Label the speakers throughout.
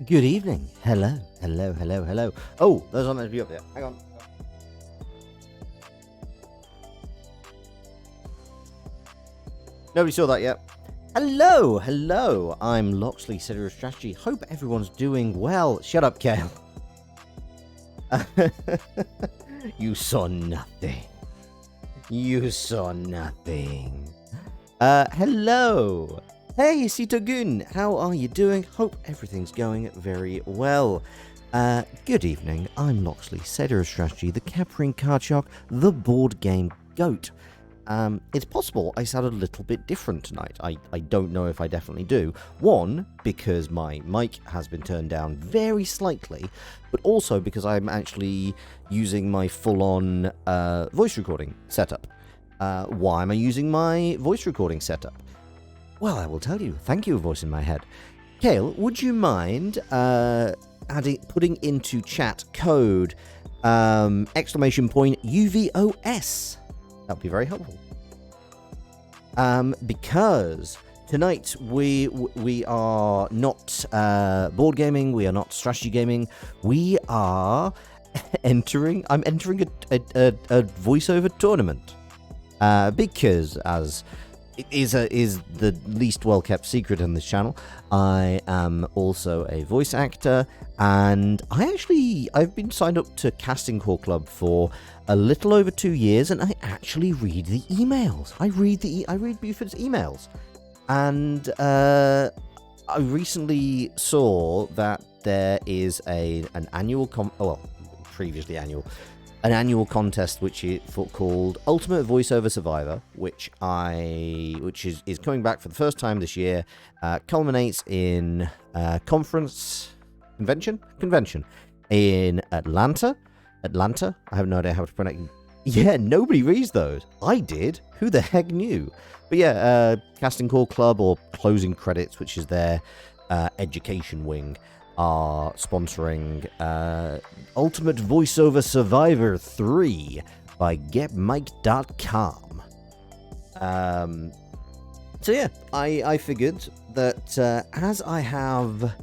Speaker 1: Good evening. Hello, hello, hello, hello. Oh, those aren't meant to be up there. Hang on. Nobody saw that yet. Hello, hello. I'm Loxley, Setter of Strategy. Hope everyone's doing well. Shut up, Kale. You saw nothing. You saw nothing. Hello. Hey, Sitogun, how are you doing? Hope everything's going very well. Good evening, I'm Loxley, Setter of Strategy, the Capering Card Shark, the board game goat. It's possible I sound a little bit different tonight. I don't know if I definitely do. One, because my mic has been turned down very slightly, but also because I'm actually using my full-on voice recording setup. Why am I using my voice recording setup? Well, I will tell you. Thank you, voice in my head. Kale, would you mind putting into chat code !UVOS? That would be very helpful. Because tonight we are not board gaming, we are not strategy gaming, we are entering. I'm entering a voiceover tournament. Because as it is the least well-kept secret on this channel, I am also a voice actor, and I've been signed up to Casting Call Club for a little over 2 years, and I actually read the emails. I read Buford's emails, and I recently saw that there is an annual an annual contest which is called Ultimate Voiceover Survivor, which is coming back for the first time this year. Culminates in convention in Atlanta. I have no idea how to pronounce it. Yeah, nobody reads those. I did. Who the heck knew? But yeah, Casting Call Club, or Closing Credits, which is their education wing, are sponsoring Ultimate Voiceover Survivor 3 by GetMic.com. So yeah, I figured that as I have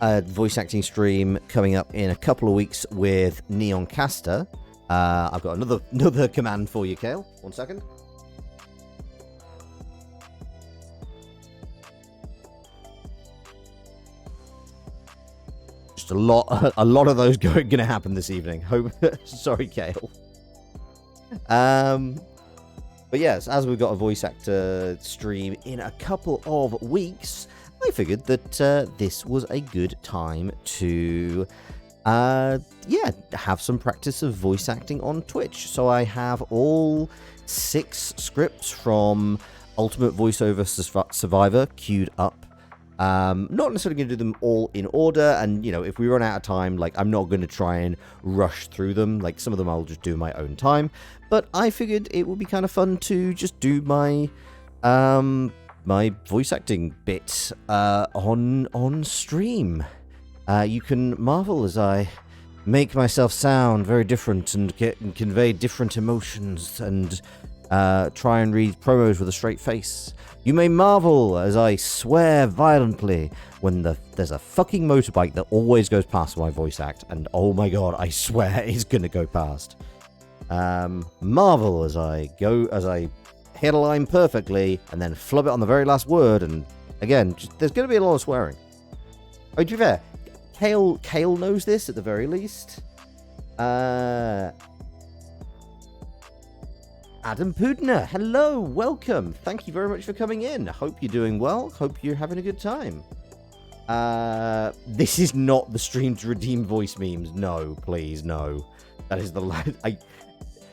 Speaker 1: a voice acting stream coming up in a couple of weeks with Neon Caster, I've got another command for you, Kale. 1 second. A lot of those going to happen this evening. Sorry, Kale. But yes, as we've got a voice actor stream in a couple of weeks, I figured that this was a good time to have some practice of voice acting on Twitch. So I have all 6 scripts from Ultimate Voiceover Survivor queued up. Not necessarily going to do them all in order, and if we run out of time, I'm not going to try and rush through them. Some of them I'll just do my own time, but I figured it would be kind of fun to just do my my voice acting bit on stream. You can marvel as I make myself sound very different and convey different emotions and try and read promos with a straight face. You may marvel as I swear violently when there's a fucking motorbike that always goes past my voice act, and oh my god, I swear it's gonna go past. Marvel as I hit a line perfectly and then flub it on the very last word, and again, there's gonna be a lot of swearing. Oh, to be fair, Kale knows this at the very least. Adam Pudner, hello, welcome. Thank you very much for coming in. Hope you're doing well. Hope you're having a good time. This is not the stream to redeem voice memes. No, please, no. That is the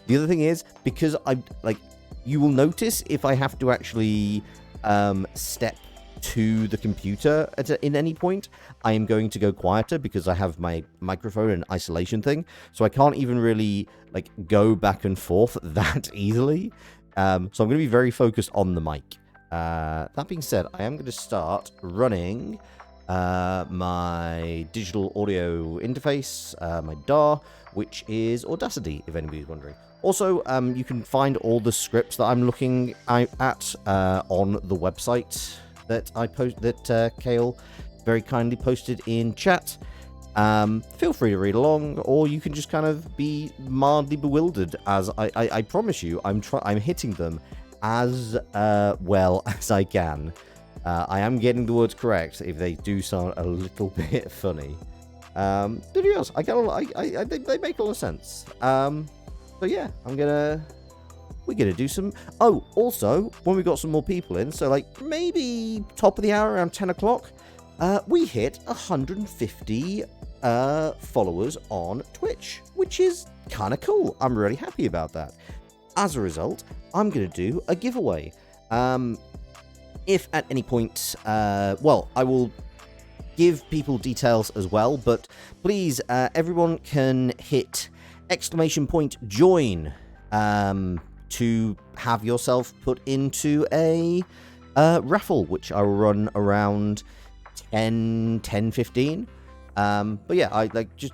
Speaker 1: The other thing is, because you will notice if I have to actually step to the computer in any point, I am going to go quieter because I have my microphone and isolation thing, so I can't even really go back and forth that easily. So I'm going to be very focused on the mic. That being said, I am going to start running my digital audio interface, my DAW, which is Audacity, if anybody's wondering. Also, you can find all the scripts that I'm looking at on the website that I post, that Kale very kindly posted in chat. Feel free to read along, or you can just kind of be mildly bewildered. As I promise you, I'm hitting them as well as I can. I am getting the words correct if they do sound a little bit funny. But yes, they make a lot of sense. So yeah, we're gonna do some. Oh, also, when we got some more people in, so like maybe top of the hour around 10 o'clock, we hit 150 followers on Twitch, which is kind of cool. I'm really happy about that. As a result, I'm gonna do a giveaway. If at any point, well, I will give people details as well, but please, everyone can hit !join to have yourself put into a raffle, which I will run around 10:15. But yeah, I like just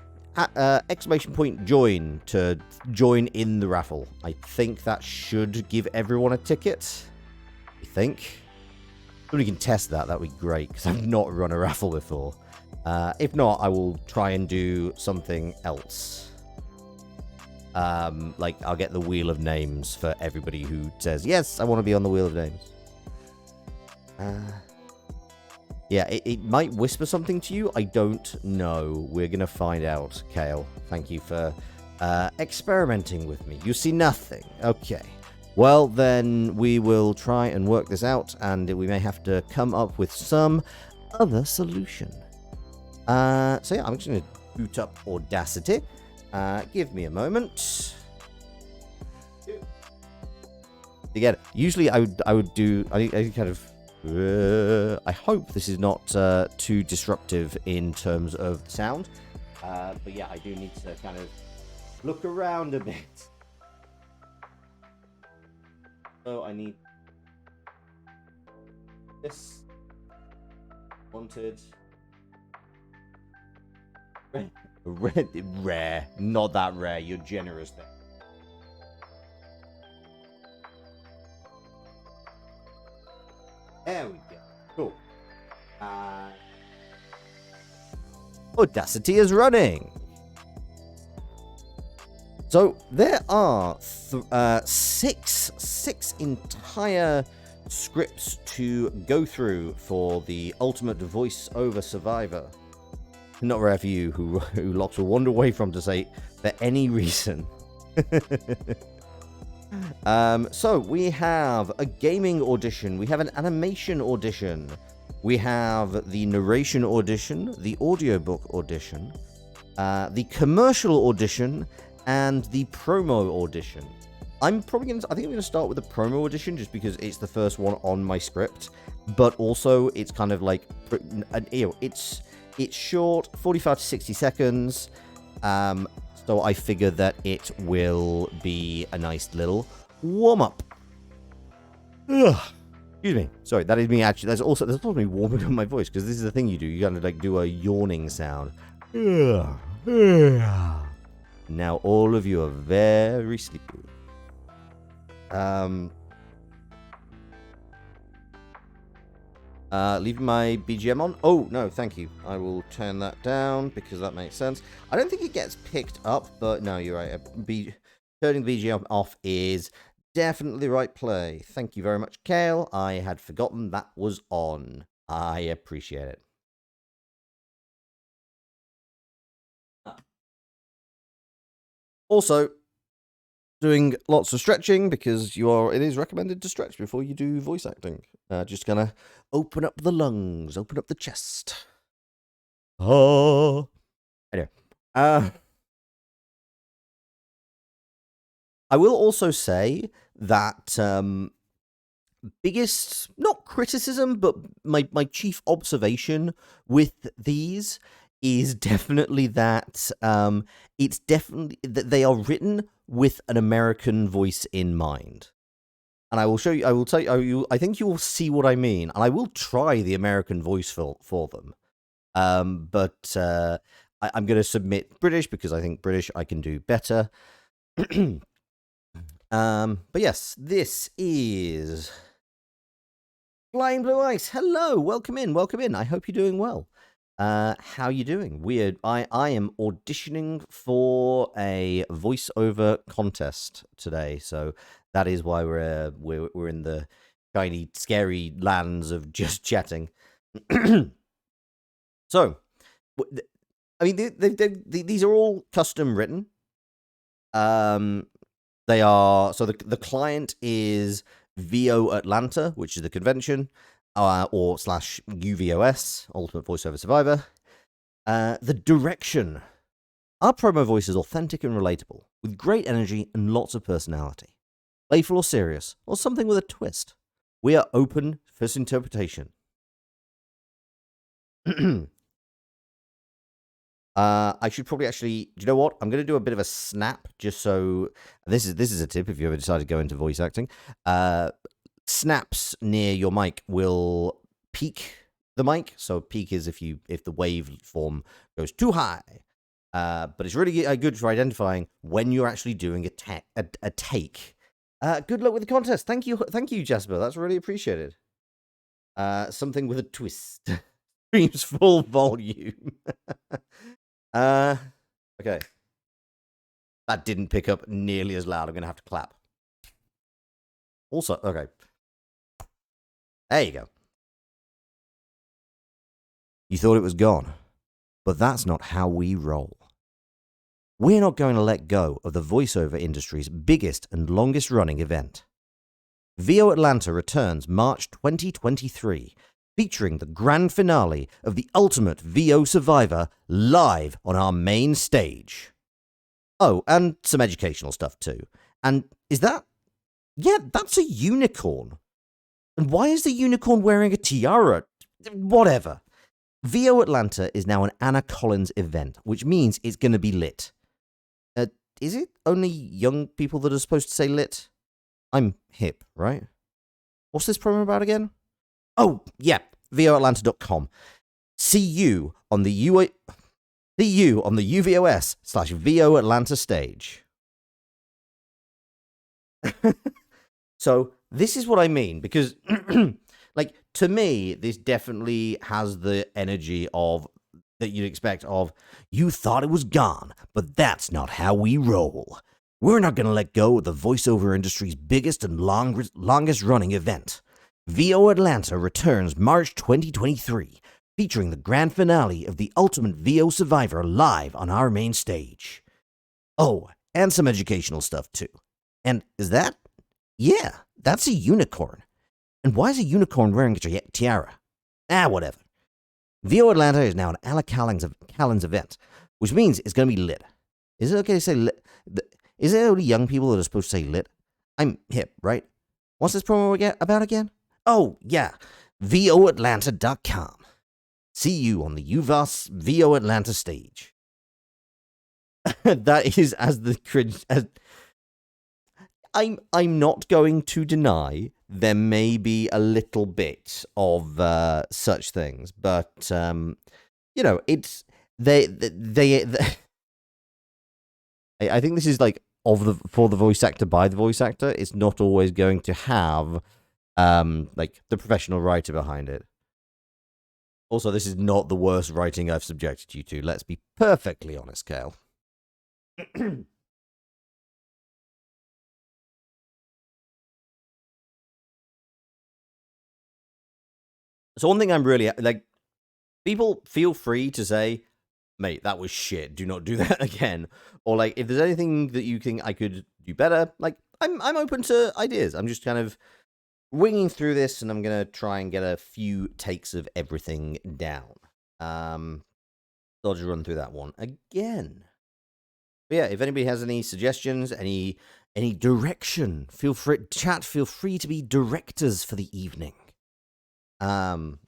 Speaker 1: !join to join in the raffle. I think that should give everyone a ticket. I think. If we can test that, that would be great, because I've not run a raffle before. If not, I will try and do something else. Like, I'll get the Wheel of Names for everybody who says, yes, I want to be on the Wheel of Names. Yeah, it might whisper something to you. I don't know. We're going to find out, Kale. Thank you for experimenting with me. You see nothing. Okay. Well, then we will try and work this out, and we may have to come up with some other solution. So yeah, I'm just going to boot up Audacity. Give me a moment. Again, usually I would do, I kind of, I hope this is not too disruptive in terms of sound. But yeah, I do need to kind of look around a bit. So I need this. Wanted. Rare. Not that rare. You're generous there. There we go. Cool. Audacity is running. So there are six entire scripts to go through for the Ultimate Voiceover Survivor. Not rare for you, who Locks will wander away from to say for any reason. So we have a gaming audition, we have an animation audition, we have the narration audition, the audiobook audition, the commercial audition, and the promo audition. I think I'm gonna start with the promo audition just because it's the first one on my script, but also it's kind of like, it's short, 45 to 60 seconds. So I figure that it will be a nice little warm up. Ugh. Excuse me. Sorry, that is me actually. That's also me warming up my voice, because this is the thing you do. You kind of like do a yawning sound. Ugh. Ugh. Now all of you are very sleepy. Leaving my BGM on. Oh, no, thank you. I will turn that down because that makes sense. I don't think it gets picked up, but no, you're right. Turning the BGM off is definitely the right play. Thank you very much, Kale. I had forgotten that was on. I appreciate it. Also, doing lots of stretching because it is recommended to stretch before you do voice acting. Just gonna open up the lungs, open up the chest. Oh, anyway. I will also say that biggest, not criticism, but my chief observation with these is definitely that it's definitely that they are written with an American voice in mind. And I will show you, I will tell you, I think you will see what I mean. And I will try the American voice for them. But I'm going to submit British because I think British I can do better. But yes, this is Flying Blue Ice. Hello, welcome in, welcome in. I hope you're doing well. How you doing? Weird. I am auditioning for a voiceover contest today, so that is why we're in the shiny, scary lands of just chatting. So, I mean, these are all custom written. They are so the client is VO Atlanta, which is the convention, or slash UVOS, Ultimate Voiceover Survivor. The direction. Our promo voice is authentic and relatable, with great energy and lots of personality. Playful or serious, or something with a twist. We are open for interpretation. I should probably actually. Do you know what? I'm going to do a bit of a snap, just so. This is a tip if you ever decide to go into voice acting. Snaps near your mic will peak the mic. So peak is if the waveform goes too high. But it's really good for identifying when you're actually doing a take. Good luck with the contest. Thank you, Jasper. That's really appreciated. Something with a twist. Streams full volume. Okay. That didn't pick up nearly as loud. I'm gonna have to clap. Also, okay. There you go. You thought it was gone, but that's not how we roll. We're not going to let go of the voiceover industry's biggest and longest running event. VO Atlanta returns March 2023, featuring the grand finale of the Ultimate VO Survivor live on our main stage. Oh, and some educational stuff too. And is that... Yeah, that's a unicorn. And why is the unicorn wearing a tiara? Whatever. VO Atlanta is now an Anna Collins event, which means it's going to be lit. Is it only young people that are supposed to say lit? I'm hip, right? What's this promo about again? Oh, yeah, voatlanta.com. See you on the UVOS/VO Atlanta stage. So this is what I mean, because like, to me, this definitely has the energy of that you'd expect of, you thought it was gone, but that's not how we roll. We're not going to let go of the voiceover industry's biggest and longest running event. VO Atlanta returns March 2023, featuring the grand finale of the Ultimate VO Survivor live on our main stage. Oh, and some educational stuff too. And is that? Yeah, that's a unicorn. And why is a unicorn wearing a tiara? Whatever. VO Atlanta is now an Anna Collins event, which means it's going to be lit. Is it okay to say lit? Is it only young people that are supposed to say lit? I'm hip, right? What's this promo about again? Oh, yeah. voatlanta.com. See you on the UVOS VO Atlanta stage. That is as the cringe as... I'm not going to deny there may be a little bit of such things, but it's they I think this is like for the voice actor by the voice actor. It's not always going to have like the professional writer behind it. Also, this is not the worst writing I've subjected you to. Let's be perfectly honest, Kale. So one thing I'm really like, people feel free to say, mate, that was shit. Do not do that again. Or like, if there's anything that you think I could do better, like I'm open to ideas. I'm just kind of winging through this, and I'm gonna try and get a few takes of everything down. So I'll just run through that one again. But yeah, if anybody has any suggestions, any direction, feel free chat. Feel free to be directors for the evening. Also,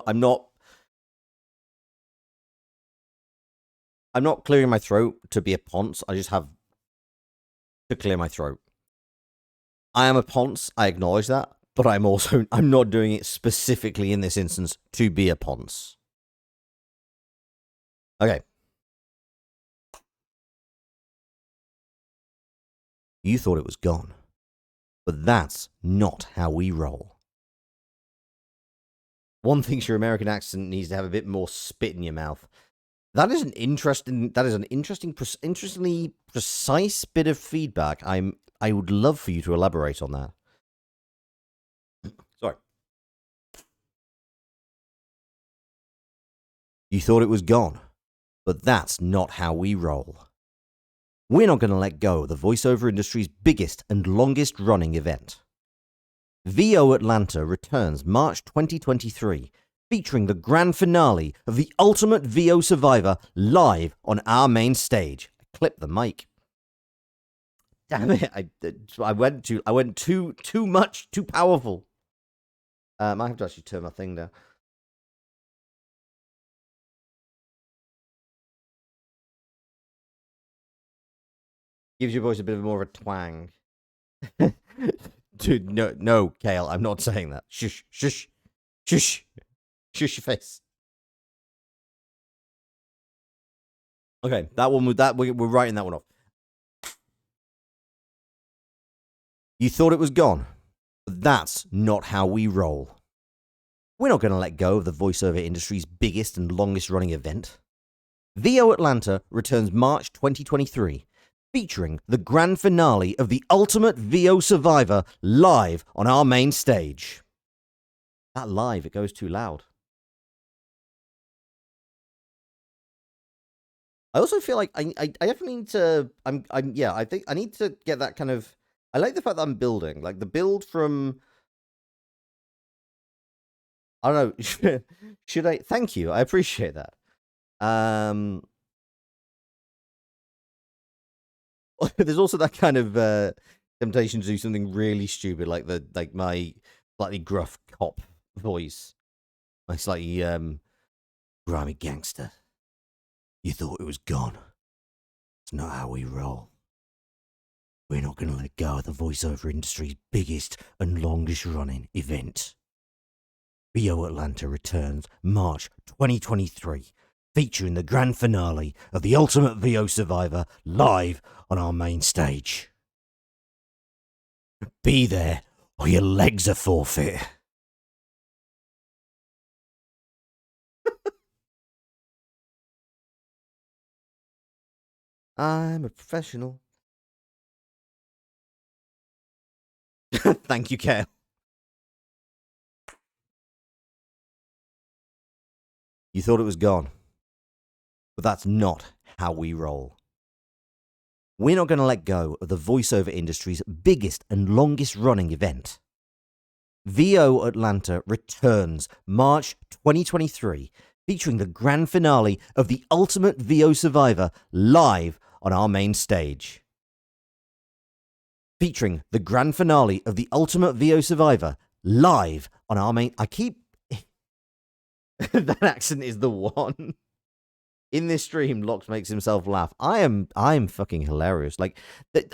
Speaker 1: I'm not clearing my throat to be a ponce. I just have to clear my throat. I am a ponce. I acknowledge that, but I'm not doing it specifically in this instance to be a ponce. Okay. You thought it was gone, but that's not how we roll. One thinks your American accent needs to have a bit more spit in your mouth. That is an interesting. That is an interestingly precise bit of feedback. I would love for you to elaborate on that. Sorry. You thought it was gone, but that's not how we roll. We're not going to let go of the voiceover industry's biggest and longest running event. VO Atlanta returns March 2023, featuring the grand finale of the Ultimate VO Survivor live on our main stage. I clipped the mic. Damn it! I went too much, too powerful. I have to actually turn my thing down. Gives your voice a bit more of a twang. Dude, no, Kale, I'm not saying that. Shush, shush, shush, shush your face. Okay, that one with that we're writing that one off. You thought it was gone, but that's not how we roll. We're not going to let go of the voiceover industry's biggest and longest running event. VO Atlanta returns March 2023, featuring the grand finale of the Ultimate VO Survivor live on our main stage. That live, it goes too loud. I also feel like I definitely need to. I think I need to get that kind of. I like the fact that I'm building, like the build from. I don't know. Should I? Thank you. I appreciate that. There's also that kind of temptation to do something really stupid, like my slightly gruff cop voice, my slightly grimy gangster. You thought it was gone. It's not how we roll. We're not going to let go of the voiceover industry's biggest and longest running event. VO Atlanta returns March 2023, featuring the grand finale of the Ultimate VO Survivor live on our main stage. Be there or your legs are forfeit. I'm a professional. Thank you, Kale. You thought it was gone, but that's not how we roll. We're not going to let go of the voiceover industry's biggest and longest running event. VO Atlanta returns March 2023, featuring the grand finale of the Ultimate VO Survivor live on our main stage. Featuring the grand finale of the Ultimate VO Survivor live on our main. I keep. That accent is the one. In this stream, Lox makes himself laugh. I am fucking hilarious. Like,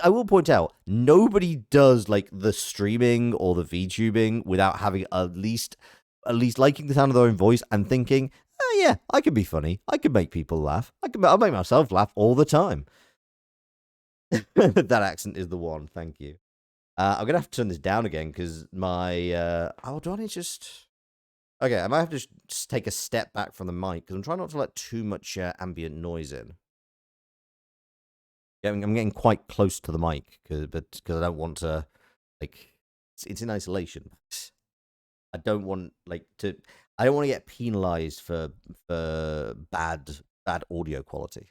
Speaker 1: I will point out, nobody does like the streaming or the VTubing without having at least liking the sound of their own voice and thinking, oh yeah, I can be funny. I can make people laugh. I'll make myself laugh all the time. That accent is the one. Thank you. I'm gonna have to turn this down again because my oh, do I need to just? Okay, I might have to just take a step back from the mic because I'm trying not to let too much ambient noise in. Yeah, I'm getting quite close to the mic because I don't want to, like, it's in isolation. I don't want to get penalized for bad audio quality.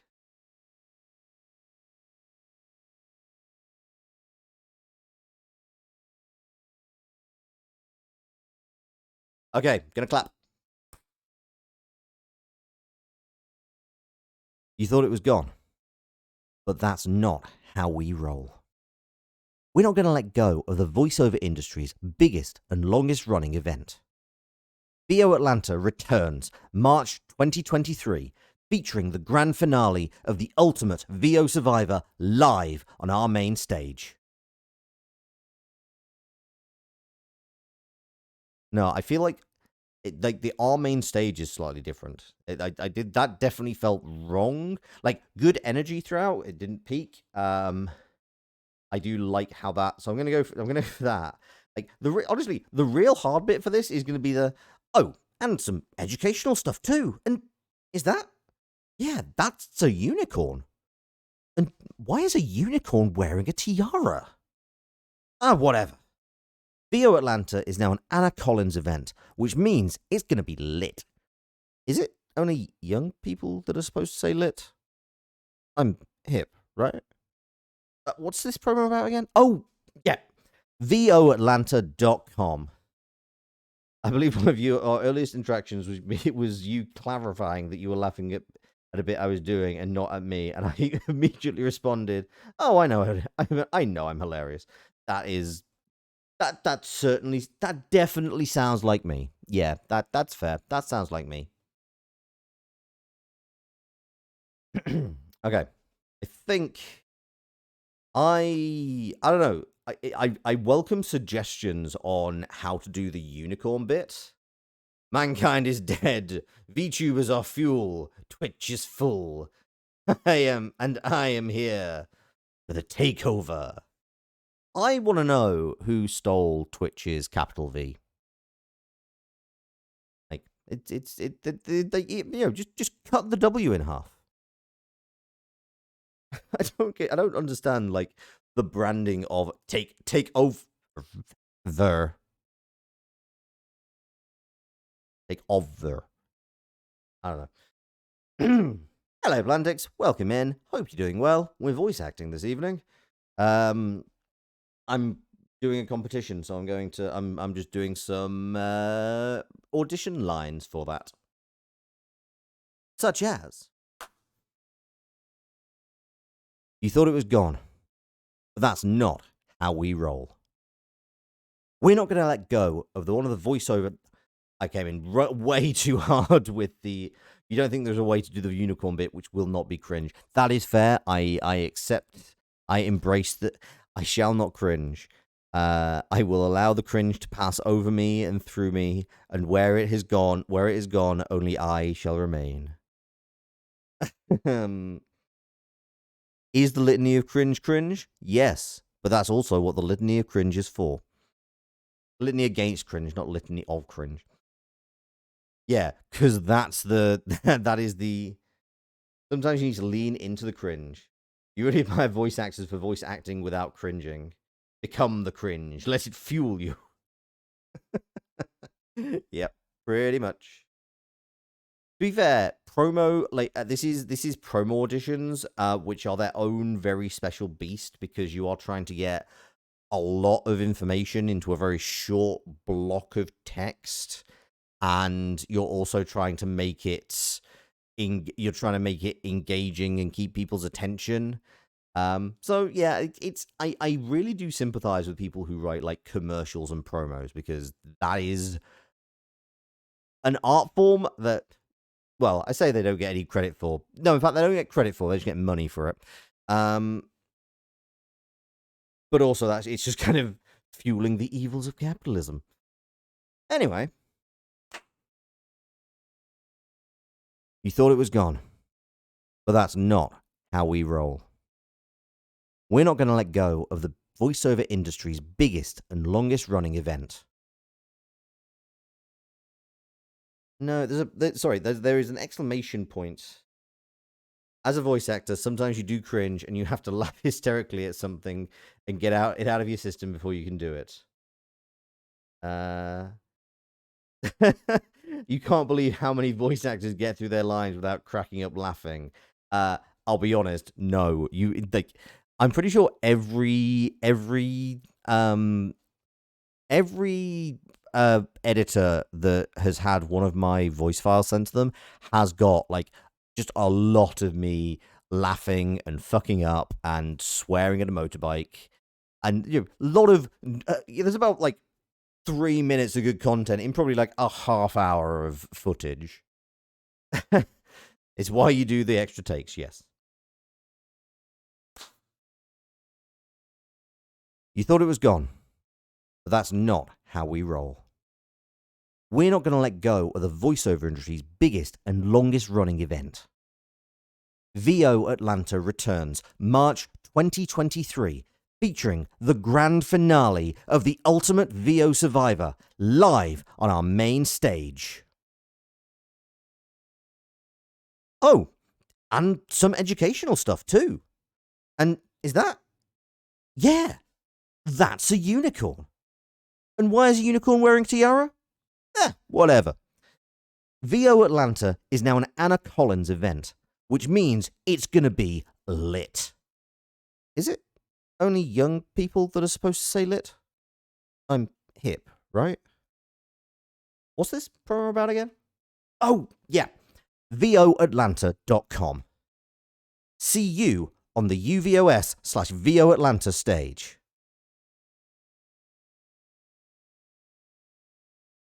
Speaker 1: Okay, gonna clap. You thought it was gone, but that's not how we roll. We're not going to let go of the voiceover industry's biggest and longest running event. VO Atlanta returns March 2023, featuring the grand finale of the Ultimate VO Survivor live on our main stage. No, I feel like our main stage is slightly different. I did that definitely felt wrong. Like good energy throughout. It didn't peak. I do like how that. So I'm gonna go for that. Like honestly, the real hard bit for this is gonna be the And some educational stuff too. And is that? Yeah, that's a unicorn. And why is a unicorn wearing a tiara? Whatever. VO Atlanta is now an Anna Collins event, which means it's going to be lit. Is it only young people that are supposed to say lit? I'm hip, right? What's this promo about again? Oh, yeah. VOAtlanta.com. I believe one of our earliest interactions was you clarifying that you were laughing at a bit I was doing and not at me, and I immediately responded, "Oh, I know I'm hilarious." That definitely sounds like me. Yeah, that's fair. That sounds like me. Okay, I think I don't know. I welcome suggestions on how to do the unicorn bit. Mankind is dead. VTubers are fuel. Twitch is full. I am here for the takeover. I want to know who stole Twitch's capital V. Like just cut the W in half. I don't understand like the branding of take over. Take over. I don't know. Hello, Blandix. Welcome in. Hope you're doing well. We're voice acting this evening. I'm doing a competition, so I'm just doing some audition lines for that. Such as, you thought it was gone, but that's not how we roll. We're not going to let go of one of the voiceover. I came in way too hard with the. You don't think there's a way to do the unicorn bit, which will not be cringe. That is fair. I accept. I embrace that. I shall not cringe. I will allow the cringe to pass over me and through me, and where it is gone, only I shall remain. Is the litany of cringe? Yes, but that's also what the litany of cringe is for. Litany against cringe, not litany of cringe. Yeah, because that is the. Sometimes you need to lean into the cringe. You really admire voice actors for voice acting without cringing. Become the cringe. Let it fuel you. Yep, pretty much. To be fair, promo this is promo auditions, which are their own very special beast because you are trying to get a lot of information into a very short block of text, and you're also trying to make it engaging and keep people's attention. So yeah, I really do sympathize with people who write like commercials and promos because that is an art form that, well, I say they don't get any credit for. No, in fact, they don't get credit for. They just get money for it. But also it's just kind of fueling the evils of capitalism. Anyway, you thought it was gone, but that's not how we roll. We're not going to let go of the voiceover industry's biggest and longest running event. No, there is an exclamation point. As a voice actor, sometimes you do cringe and you have to laugh hysterically at something and get it out of your system before you can do it. You can't believe how many voice actors get through their lines without cracking up laughing. I'll be honest, no. I'm pretty sure every editor that has had one of my voice files sent to them has got like just a lot of me laughing and fucking up and swearing at a motorbike, and a lot of there's about like 3 minutes of good content in probably like a half hour of footage. It's why you do the extra takes, yes. You thought it was gone, but that's not how we roll. We're not going to let go of the voiceover industry's biggest and longest running event. VO Atlanta returns March 2023, featuring the grand finale of the Ultimate VO Survivor live on our main stage. Oh, and some educational stuff too. And is that? Yeah, that's a unicorn. And why is a unicorn wearing tiara? Whatever. VO Atlanta is now an Anna Collins event, which means it's gonna be lit. Is it only young people that are supposed to say lit? I'm hip, right? What's this promo about again? Oh, yeah. VOAtlanta.com. See you on the UVOS/VO Atlanta stage.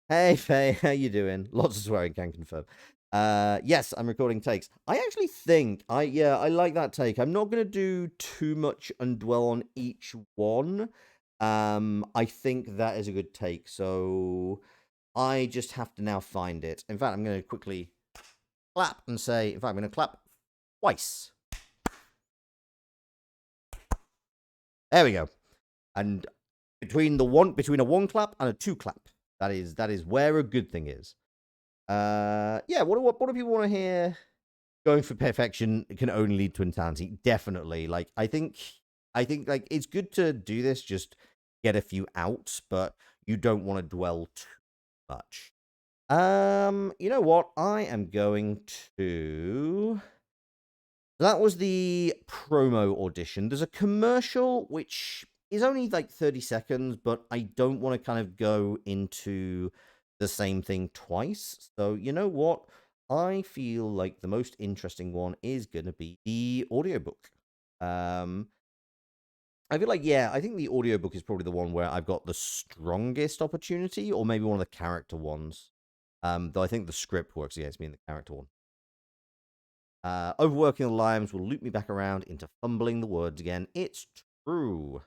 Speaker 1: Hey, Faye, how you doing? Lots of swearing, can confirm. Yes, I'm recording takes. I actually think, I like that take. I'm not going to do too much and dwell on each one. I think that is a good take, so I just have to now find it. In fact, I'm going to quickly clap and say, in fact, I'm going to clap twice. There we go. And between a one clap and a two clap, that is where a good thing is. Yeah, what do people want to hear? Going for perfection can only lead to insanity. Definitely. Like, I think like it's good to do this, just get a few out, but you don't want to dwell too much. You know what? I am going to. That was the promo audition. There's a commercial which is only like 30 seconds, but I don't want to kind of go into the same thing twice. So, you know what? I feel like the most interesting one is going to be the audiobook. I feel like, yeah, I think the audiobook is probably the one where I've got the strongest opportunity, or maybe one of the character ones. Though I think the script works against me in the character one. Overworking the limes will loop me back around into fumbling the words again. It's true.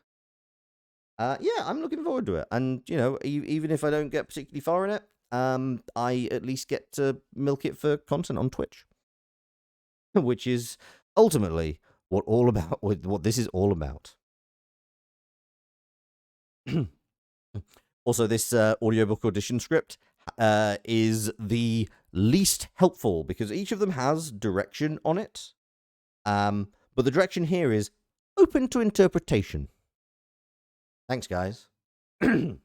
Speaker 1: Yeah, I'm looking forward to it. And, you know, even if I don't get particularly far in it, I at least get to milk it for content on Twitch. Which is ultimately what this is all about. Also, this audiobook audition script is the least helpful because each of them has direction on it. But the direction here is open to interpretation. Thanks, guys. Just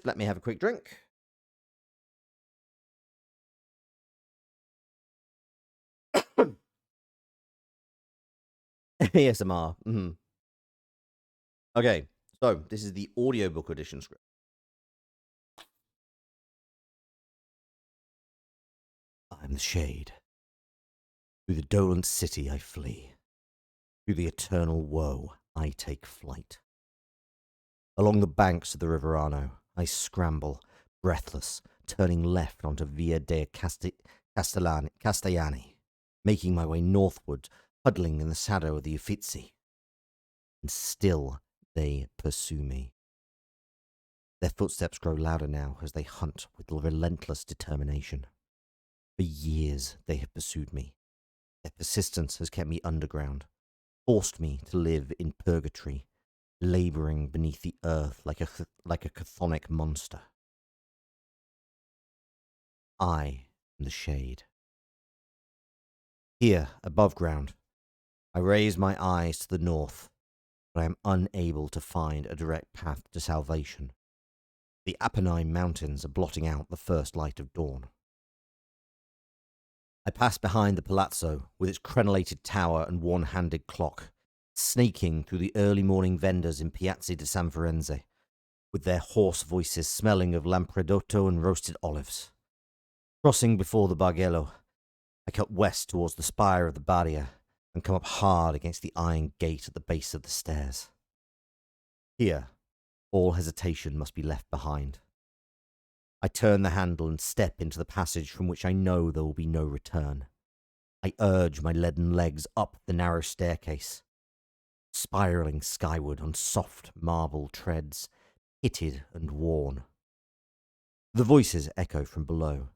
Speaker 1: let me have a quick drink. ASMR. Mm-hmm. Okay, so this is the audiobook audition script. I'm the shade. Through the dolent city I flee. Through the eternal woe I take flight. Along the banks of the River Arno, I scramble, breathless, turning left onto Via de Castellani, making my way northward, huddling in the shadow of the Uffizi. And still they pursue me. Their footsteps grow louder now as they hunt with relentless determination. For years they have pursued me. Their persistence has kept me underground, forced me to live in purgatory, labouring beneath the earth like a chthonic monster. I am the shade. Here, above ground, I raise my eyes to the north, but I am unable to find a direct path to salvation. The Apennine Mountains are blotting out the first light of dawn. I pass behind the palazzo with its crenellated tower and one-handed clock, snaking through the early morning vendors in Piazza di San Firenze, with their hoarse voices smelling of lampredotto and roasted olives. Crossing before the Bargello, I cut west towards the spire of the Badia and come up hard against the iron gate at the base of the stairs. Here, all hesitation must be left behind. I turn the handle and step into the passage from which I know there will be no return. I urge my leaden legs up the narrow staircase, spiralling skyward on soft marble treads, pitted and worn. The voices echo from below,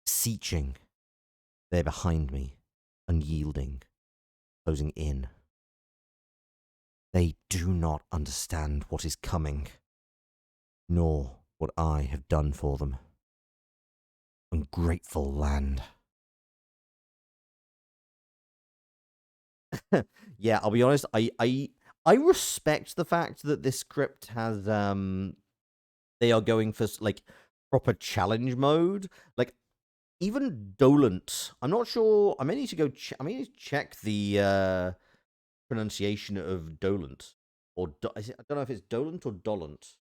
Speaker 1: beseeching. They're behind me, unyielding, closing in. They do not understand what is coming, nor what I have done for them. Ungrateful land. Yeah, I'll be honest. I respect the fact that this script has they are going for like proper challenge mode. Like even Dolent. I'm not sure. I may need to go. I may need to check the pronunciation of Dolent or is it, I don't know if it's Dolent or Dolent.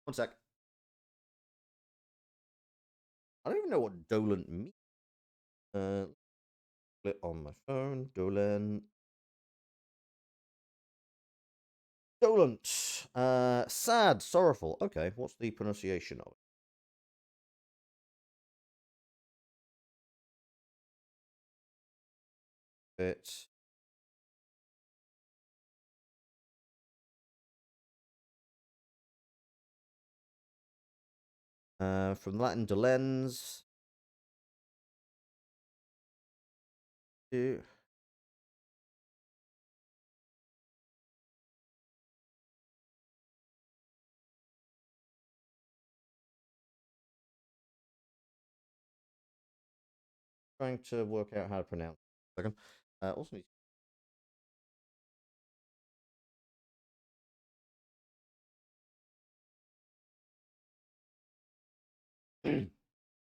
Speaker 1: One sec. I don't even know what Dolent means. Click on my phone. Dolent. Dolent. Sad, sorrowful. Okay, what's the pronunciation of it? From Latin dolens. To trying to work out how to pronounce it. Second. Also,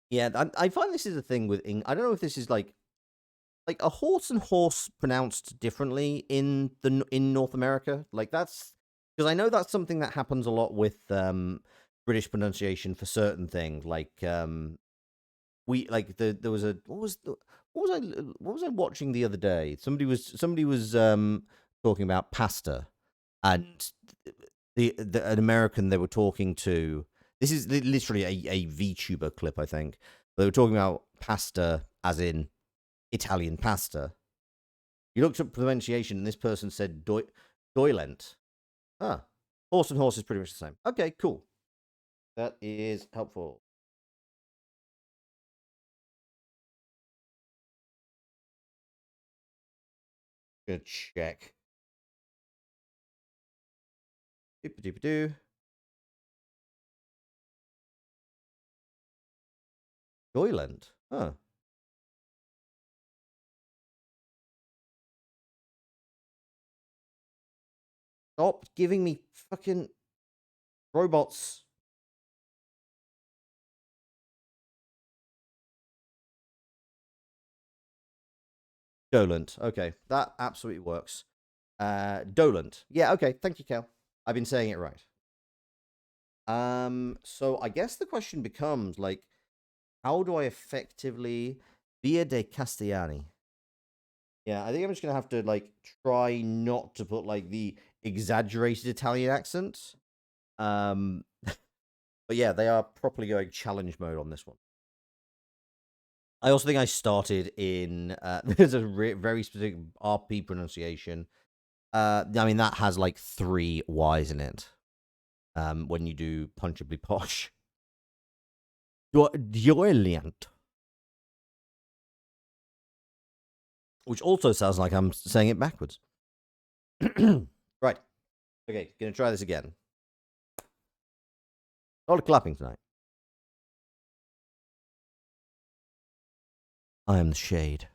Speaker 1: yeah, I find this is a thing with I don't know if this is like a horse and horse pronounced differently in North America. Like that's because I know that's something that happens a lot with British pronunciation for certain things. Like we like there was a what was I watching the other day? Somebody was talking about pasta and an American they were talking to. This is literally a VTuber clip, I think. They were talking about pasta as in Italian pasta. You looked up pronunciation, and this person said Doylent. Ah, horse and horse is pretty much the same. Okay, cool. That is helpful. Gonna check. Doop-a-doop-a-doo. Doylent. Huh. Stop giving me fucking robots. Dolent. Okay, that absolutely works. Dolent. Yeah. Okay. Thank you, Cal. I've been saying it right. So I guess the question becomes like, how do I effectively Via de Castellani? Yeah, I think I'm just gonna have to like try not to put like the exaggerated Italian accent. Um, but yeah, they are properly going challenge mode on this one. I also think I started in there's a very specific RP pronunciation. I mean that has like 3 Y's in it. When you do punchably posh, Joeliant, which also sounds like I'm saying it backwards. Right. Okay, gonna try this again. A lot of clapping tonight. I am the shade.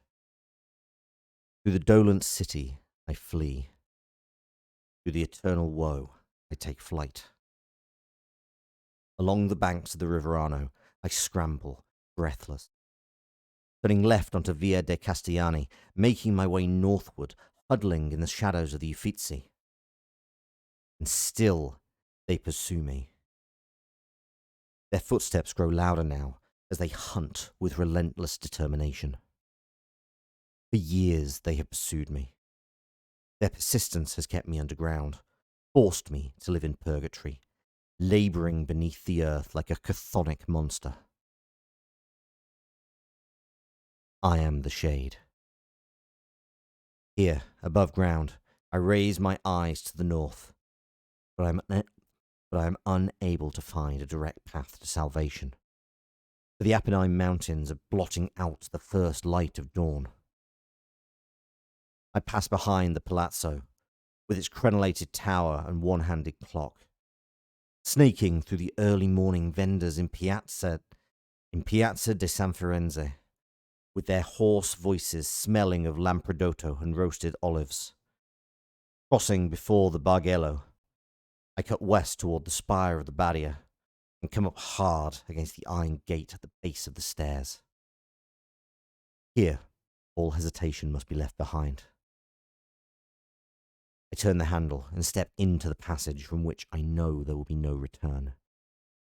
Speaker 1: Through the dolent city I flee. Through the eternal woe I take flight. Along the banks of the river Arno I scramble, breathless. Turning left onto Via de Castellani, making my way northward, huddling in the shadows of the Uffizi. And still they pursue me. Their footsteps grow louder now as they hunt with relentless determination. For years they have pursued me. Their persistence has kept me underground, forced me to live in purgatory, labouring beneath the earth like a chthonic monster. I am the shade. Here, above ground, I raise my eyes to the north, but I am unable to find a direct path to salvation. For the Apennine Mountains are blotting out the first light of dawn. I pass behind the palazzo, with its crenellated tower and one-handed clock, snaking through the early morning vendors in Piazza di San Fiorenzo, with their hoarse voices smelling of lampredotto and roasted olives. Crossing before the Bargello, I cut west toward the spire of the barrier and come up hard against the iron gate at the base of the stairs. Here, all hesitation must be left behind. I turn the handle and step into the passage from which I know there will be no return.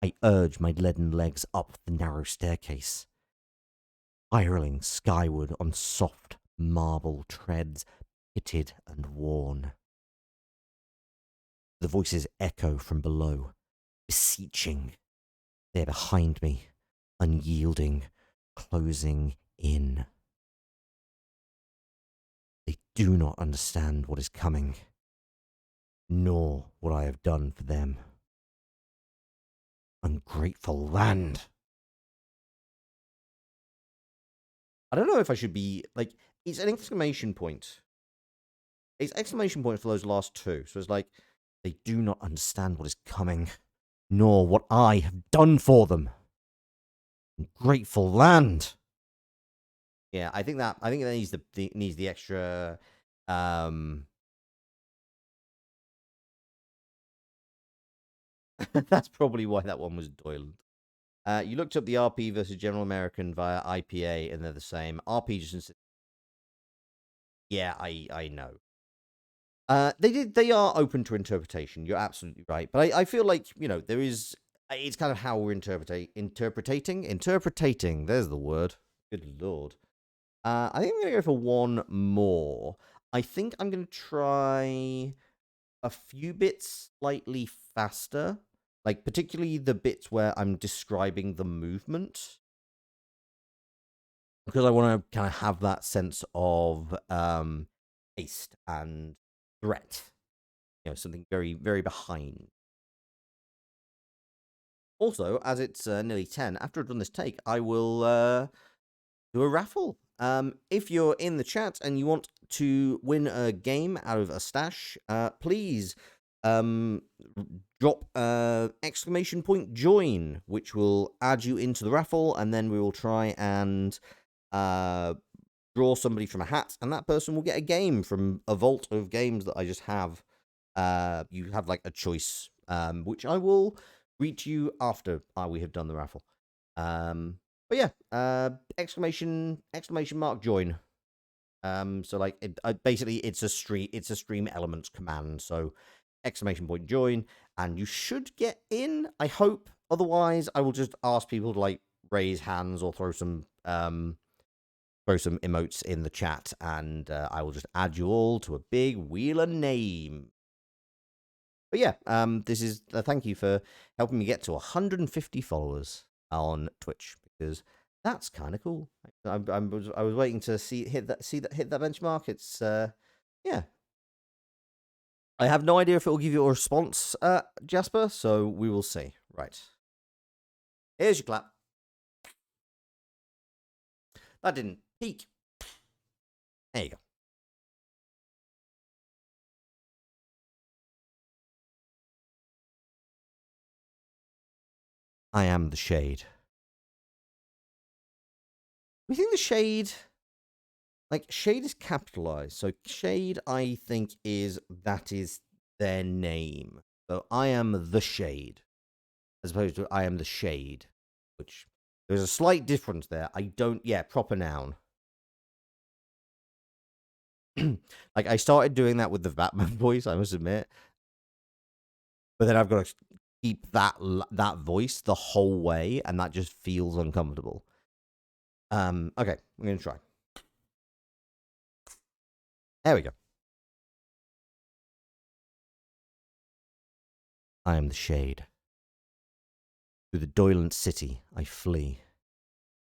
Speaker 1: I urge my leaden legs up the narrow staircase, spiraling skyward on soft marble treads, pitted and worn. The voices echo from below, beseeching. They are behind me, unyielding, closing in. They do not understand what is coming, nor what I have done for them. Ungrateful land. I don't know if I should be, like, it's an exclamation point. It's exclamation point for those last two. So it's like, they do not understand what is coming, nor what I have done for them. Ungrateful land. Yeah, I think that needs the extra that's probably why that one was Doyland. You looked up the RP versus General American via IPA, and they're the same. RP just... Yeah, I know. They are open to interpretation. You're absolutely right. But I feel like, there is... It's kind of how we're interpreting. There's the word. Good lord. I think I'm going to go for one more. I think I'm going to try a few bits slightly faster. Like, particularly the bits where I'm describing the movement. Because I want to kind of have that sense of haste and threat. Something very, very behind. Also, as it's nearly 10, after I've done this take, I will do a raffle. If you're in the chat and you want to win a game out of a stash, please drop exclamation point join, which will add you into the raffle, and then we will try and draw somebody from a hat, and that person will get a game from a vault of games that I just have. You have like a choice, which I will read to you after we have done the raffle. But yeah, exclamation mark join. So like basically it's a stream elements command. So exclamation point join, and you should get in, I hope. Otherwise, I will just ask people to like raise hands or throw some emotes in the chat, and I will just add you all to a big wheel of name. But yeah, this is thank you for helping me get to 150 followers on Twitch, because that's kind of cool. I was waiting to hit that benchmark. It's yeah. I have no idea if it will give you a response, Jasper. So we will see. Right. Here's your clap. That didn't peak. There you go. I am the shade. We think the shade, like, shade is capitalized. So shade, I think, is their name. So I am the shade, as opposed to I am the shade, which there's a slight difference there. Proper noun. Like, I started doing that with the Batman voice, I must admit. But then I've got to keep that voice the whole way, and that just feels uncomfortable. Okay, I'm going to try. There we go. I am the shade. Through the Doyland city, I flee.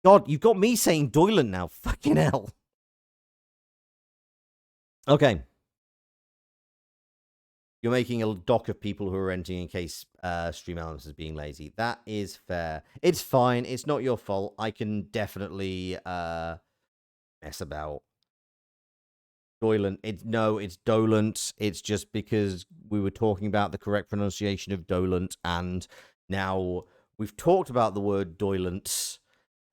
Speaker 1: God, you've got me saying Doyland now. Fucking hell. Okay. You're making a doc of people who are entering in case Stream Elements is being lazy. That is fair. It's fine. It's not your fault. I can definitely mess about. Doyland. It's Dolent. It's just because we were talking about the correct pronunciation of Dolent, and now we've talked about the word Doylent.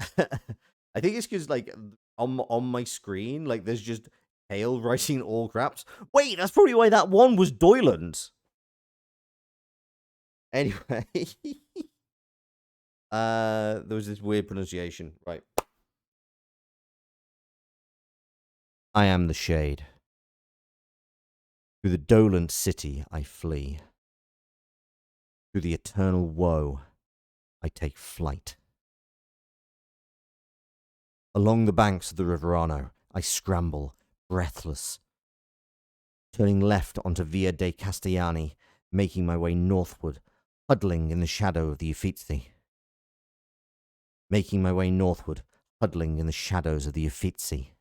Speaker 1: I think it's because, like, on my screen, like there's just hail writing all caps. Wait, that's probably why that one was Doyland. Anyway, there was this weird pronunciation. Right. I am the shade. Through the dolent city I flee. Through the eternal woe I take flight. Along the banks of the River Arno I scramble, breathless, turning left onto Via dei Castellani, making my way northward, huddling in the shadow of the Uffizi. Making my way northward, huddling in the shadows of the Uffizi.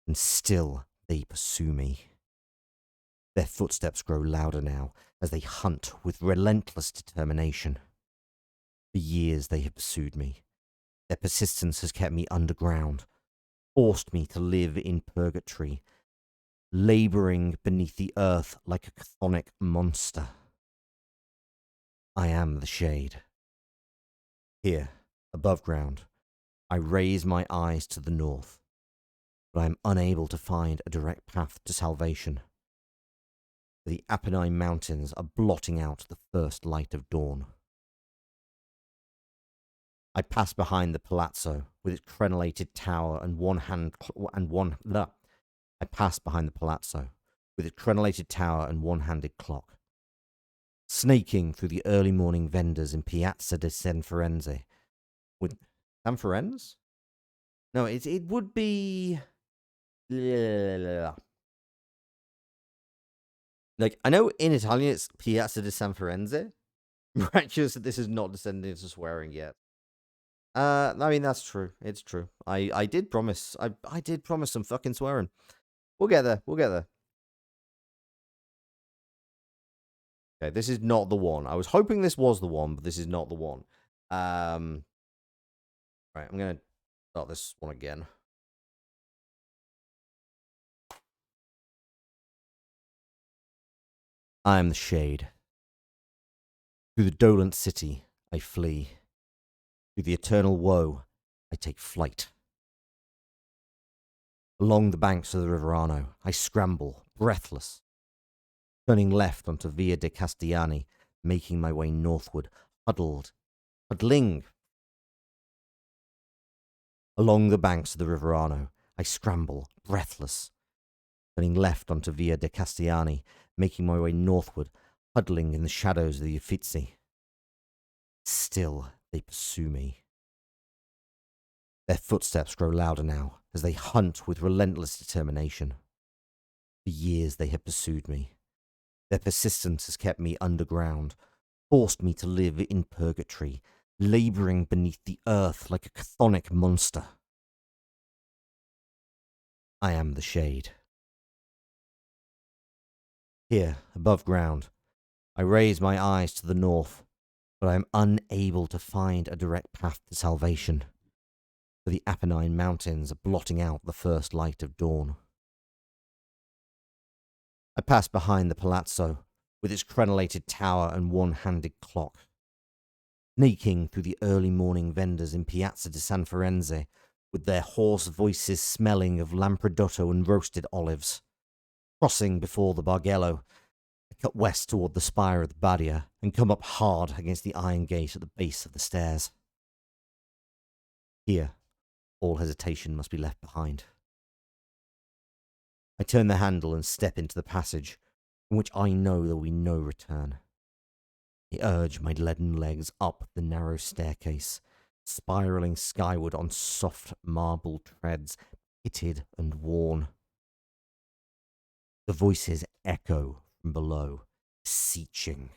Speaker 1: And still they pursue me. Their footsteps grow louder now as they hunt with relentless determination. For years they have pursued me. Their persistence has kept me underground, forced me to live in purgatory, laboring beneath the earth like a chthonic monster. I am the shade. Here, above ground, I raise my eyes to the north, but I am unable to find a direct path to salvation. The Apennine Mountains are blotting out the first light of dawn. I pass behind the palazzo with its crenellated tower and I pass behind the palazzo with its crenellated tower and one-handed clock, snaking through the early morning vendors in Piazza di San Firenze. With San Firenze? No, it would be. Like, I know in Italian it's Piazza di San Firenze. Miraculous that this is not descending into swearing yet. I mean, that's true. It's true. I did promise. I did promise some fucking swearing. We'll get there. We'll get there. Okay, this is not the one. I was hoping this was the one, but this is not the one. Right, I'm gonna start this one again. I am the shade. Through the dolent city I flee. Through the eternal woe I take flight. Along the banks of the River Arno I scramble, breathless, turning left onto Via dei Castellani, making my way northward, huddling. Along the banks of the River Arno I scramble, breathless, turning left onto Via dei Castellani, making my way northward, huddling in the shadows of the Uffizi. Still they pursue me. Their footsteps grow louder now as they hunt with relentless determination. For years they have pursued me. Their persistence has kept me underground, forced me to live in purgatory, laboring beneath the earth like a chthonic monster. I am the shade. Here, above ground, I raise my eyes to the north, but I am unable to find a direct path to salvation. For the Apennine Mountains are blotting out the first light of dawn. I pass behind the palazzo with its crenellated tower and one-handed clock, sneaking through the early morning vendors in Piazza di San Firenze with their hoarse voices smelling of lampredotto and roasted olives. Crossing before the Bargello, I cut west toward the spire of the Badia and come up hard against the iron gate at the base of the stairs. Here, all hesitation must be left behind. I turn the handle and step into the passage, from which I know there will be no return. I urge my leaden legs up the narrow staircase, spiraling skyward on soft marble treads, pitted and worn. The voices echo from below, beseeching.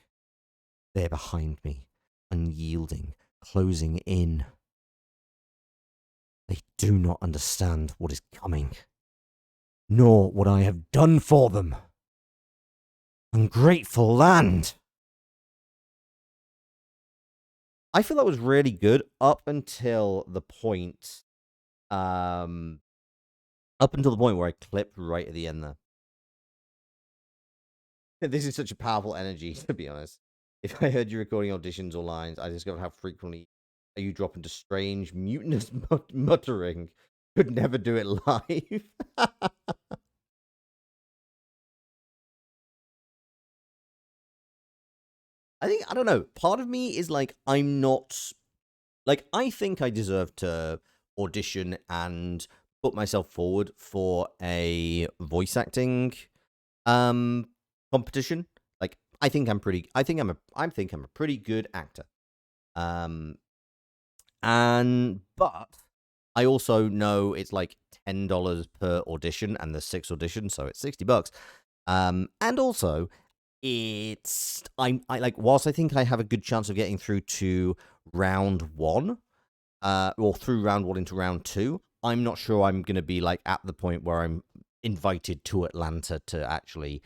Speaker 1: They're behind me, unyielding, closing in. They do not understand what is coming, nor what I have done for them. Ungrateful land! I feel that was really good up until the point, where I clipped right at the end there. This is such a powerful energy, to be honest. If I heard you recording auditions or lines, I discovered how frequently you drop into strange, mutinous muttering could never do it live. I don't know. Part of me is like, I'm not like, I think I deserve to audition and put myself forward for a voice acting um competition. Like, I think I'm a pretty good actor. Um but I also know it's like $10 per audition, and there's 6 auditions, so it's $60. And also I like, whilst I think I have a good chance of getting through to round one, or through round one into round two, I'm not sure I'm gonna be like at the point where I'm invited to Atlanta to actually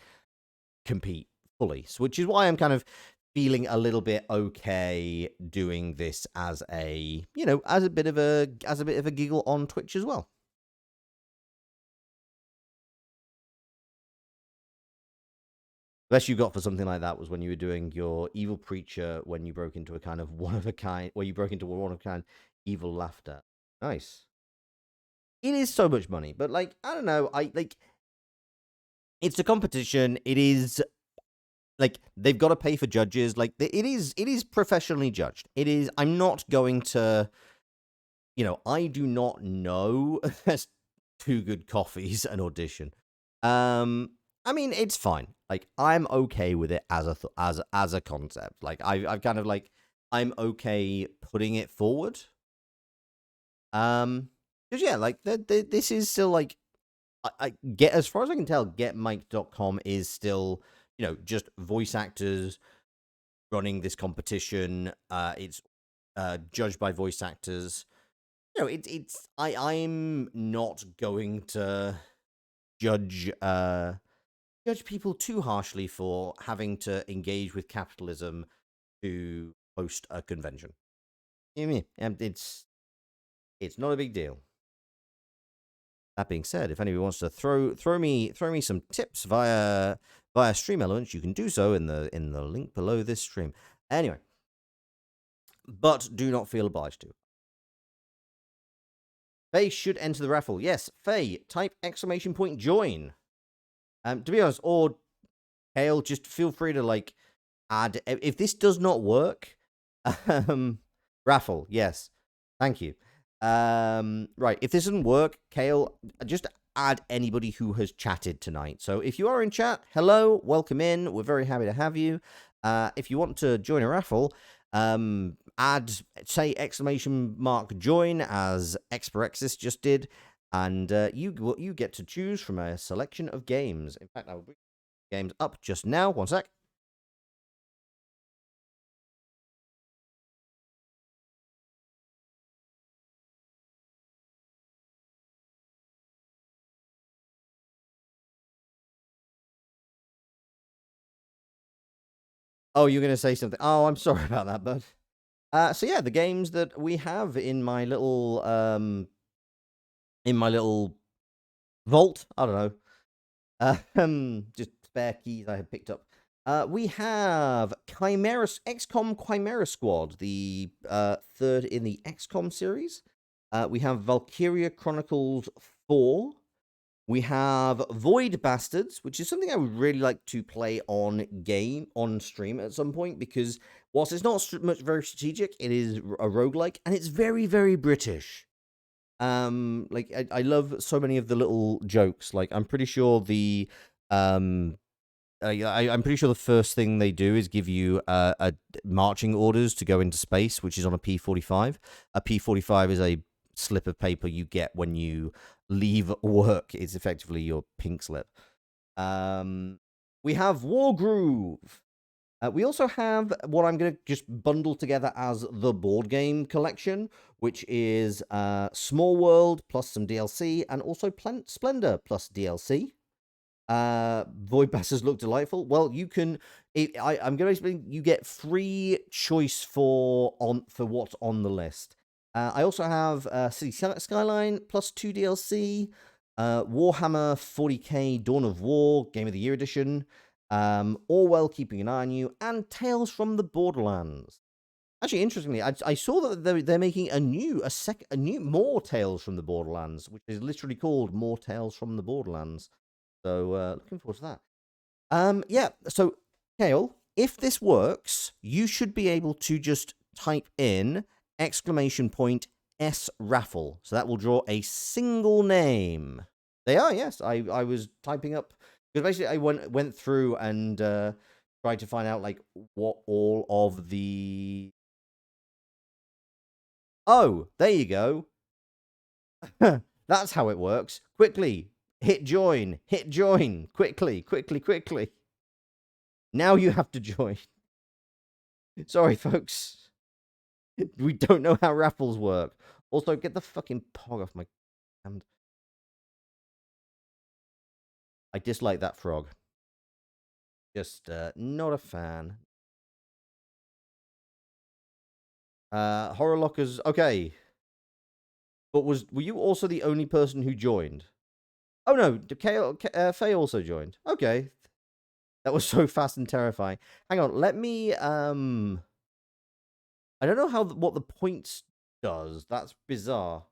Speaker 1: compete fully. So, which is why I'm kind of feeling a little bit okay doing this as a, as a bit of a giggle on Twitch as well. The best you got for something like that was when you were doing your evil preacher, when you broke into a kind of one of a kind, where you broke into one of a kind evil laughter. Nice. It is so much money, but like, I don't know, I like, it's a competition. It is like, they've got to pay for judges. Like, it is professionally judged. It is. I'm not going to, I do not know there's two good coffees an audition. I mean, it's fine. Like, I'm okay with it as as a concept. Like, I've kind of like, I'm okay putting it forward. Because yeah, like, this is still like, I get, as far as I can tell, getmike.com is still, just voice actors running this competition. It's judged by voice actors. I'm not going to judge judge people too harshly for having to engage with capitalism to host a convention. You know what I mean? And it's not a big deal. That being said, if anybody wants to throw me some tips via Stream Elements, you can do so in the link below this stream. Anyway, but do not feel obliged to. Faye should enter the raffle. Yes, Faye, type !join. To be honest, or Hale, just feel free to like add, if this does not work, raffle, yes. Thank you. Right, if this doesn't work, Kale, just add anybody who has chatted tonight. So if you are in chat, hello, welcome in. We're very happy to have you. If you want to join a raffle, add, say, !join, as Experexis just did, and you get to choose from a selection of games. In fact, I will bring games up just now. One sec. Oh, you're going to say something. Oh, I'm sorry about that, bud. So yeah, the games that we have in my little vault. I don't know. Just spare keys I had picked up. We have XCOM Chimera Squad, the third in the XCOM series. We have Valkyria Chronicles 4. We have Void Bastards, which is something I would really like to play on stream at some point, because whilst it's not very strategic, it is a roguelike, and it's very, very British. Like, I love so many of the little jokes. Like, I'm pretty sure I'm pretty sure the first thing they do is give you a marching orders to go into space, which is on a P45. A P45 is a slip of paper you get when you leave work. It's effectively your pink slip. We have Wargroove. We also have what I'm going to just bundle together as the board game collection, which is Small World plus some DLC, and also Plant Splendor plus DLC. Void Bastards look delightful. Well, you can. I'm going to explain. You get free choice for what's on the list. I also have City Skyline plus 2 DLC, Warhammer 40k Dawn of War Game of the Year edition, Orwell Keeping an Eye on You, and Tales from the Borderlands. Actually, interestingly, I saw that they're making a new more Tales from the Borderlands, which is literally called More Tales from the Borderlands. So looking forward to that. Yeah. So Kale, if this works, you should be able to just type in exclamation point S raffle. So that will draw a single name. They are, yes. I was typing up because basically I went through and tried to find out like what all of the. Oh, there you go. That's how it works. Quickly hit join. Hit join. Quickly, quickly, quickly. Now you have to join. Sorry, folks. We don't know how raffles work. Also, get the fucking pog off my hand. I dislike that frog. Just not a fan. Horror Lockers. Okay. But were you also the only person who joined? Oh no, Faye also joined. Okay. That was so fast and terrifying. Hang on, let me I don't know what the points does. That's bizarre.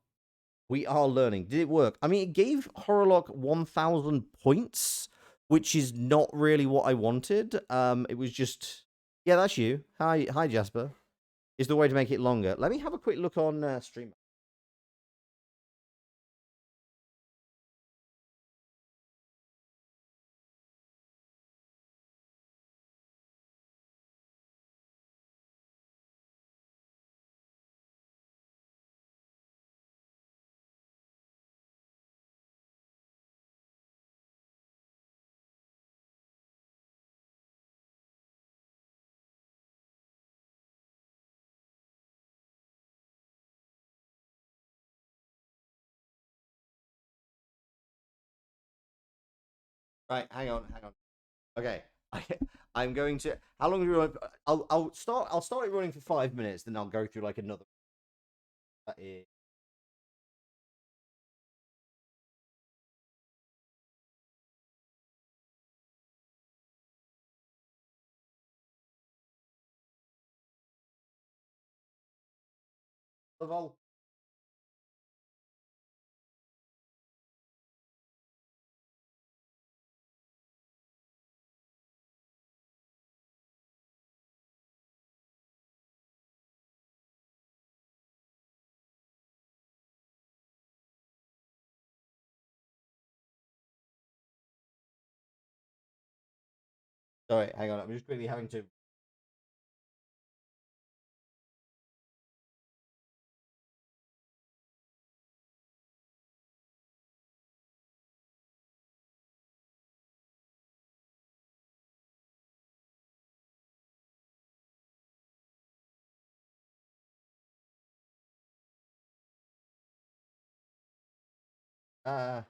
Speaker 1: We are learning. Did it work? I mean, it gave Horrorlock 1,000 points, which is not really what I wanted. It was just, yeah, that's you. Hi, Jasper. Is the way to make it longer. Let me have a quick look on stream. Right, hang on. Okay, I'm going to. How long do we run? I'll start. I'll start it running for 5 minutes, then I'll go through like another. That is. Sorry, hang on. I'm just quickly having to. Uh,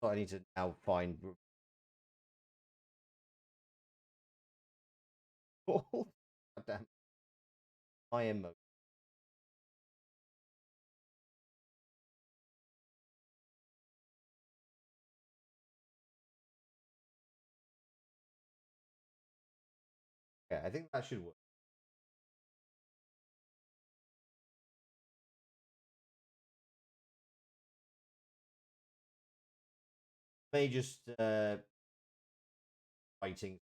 Speaker 1: I need to now find. God damn. I am. Okay, I think that should work. May just waiting.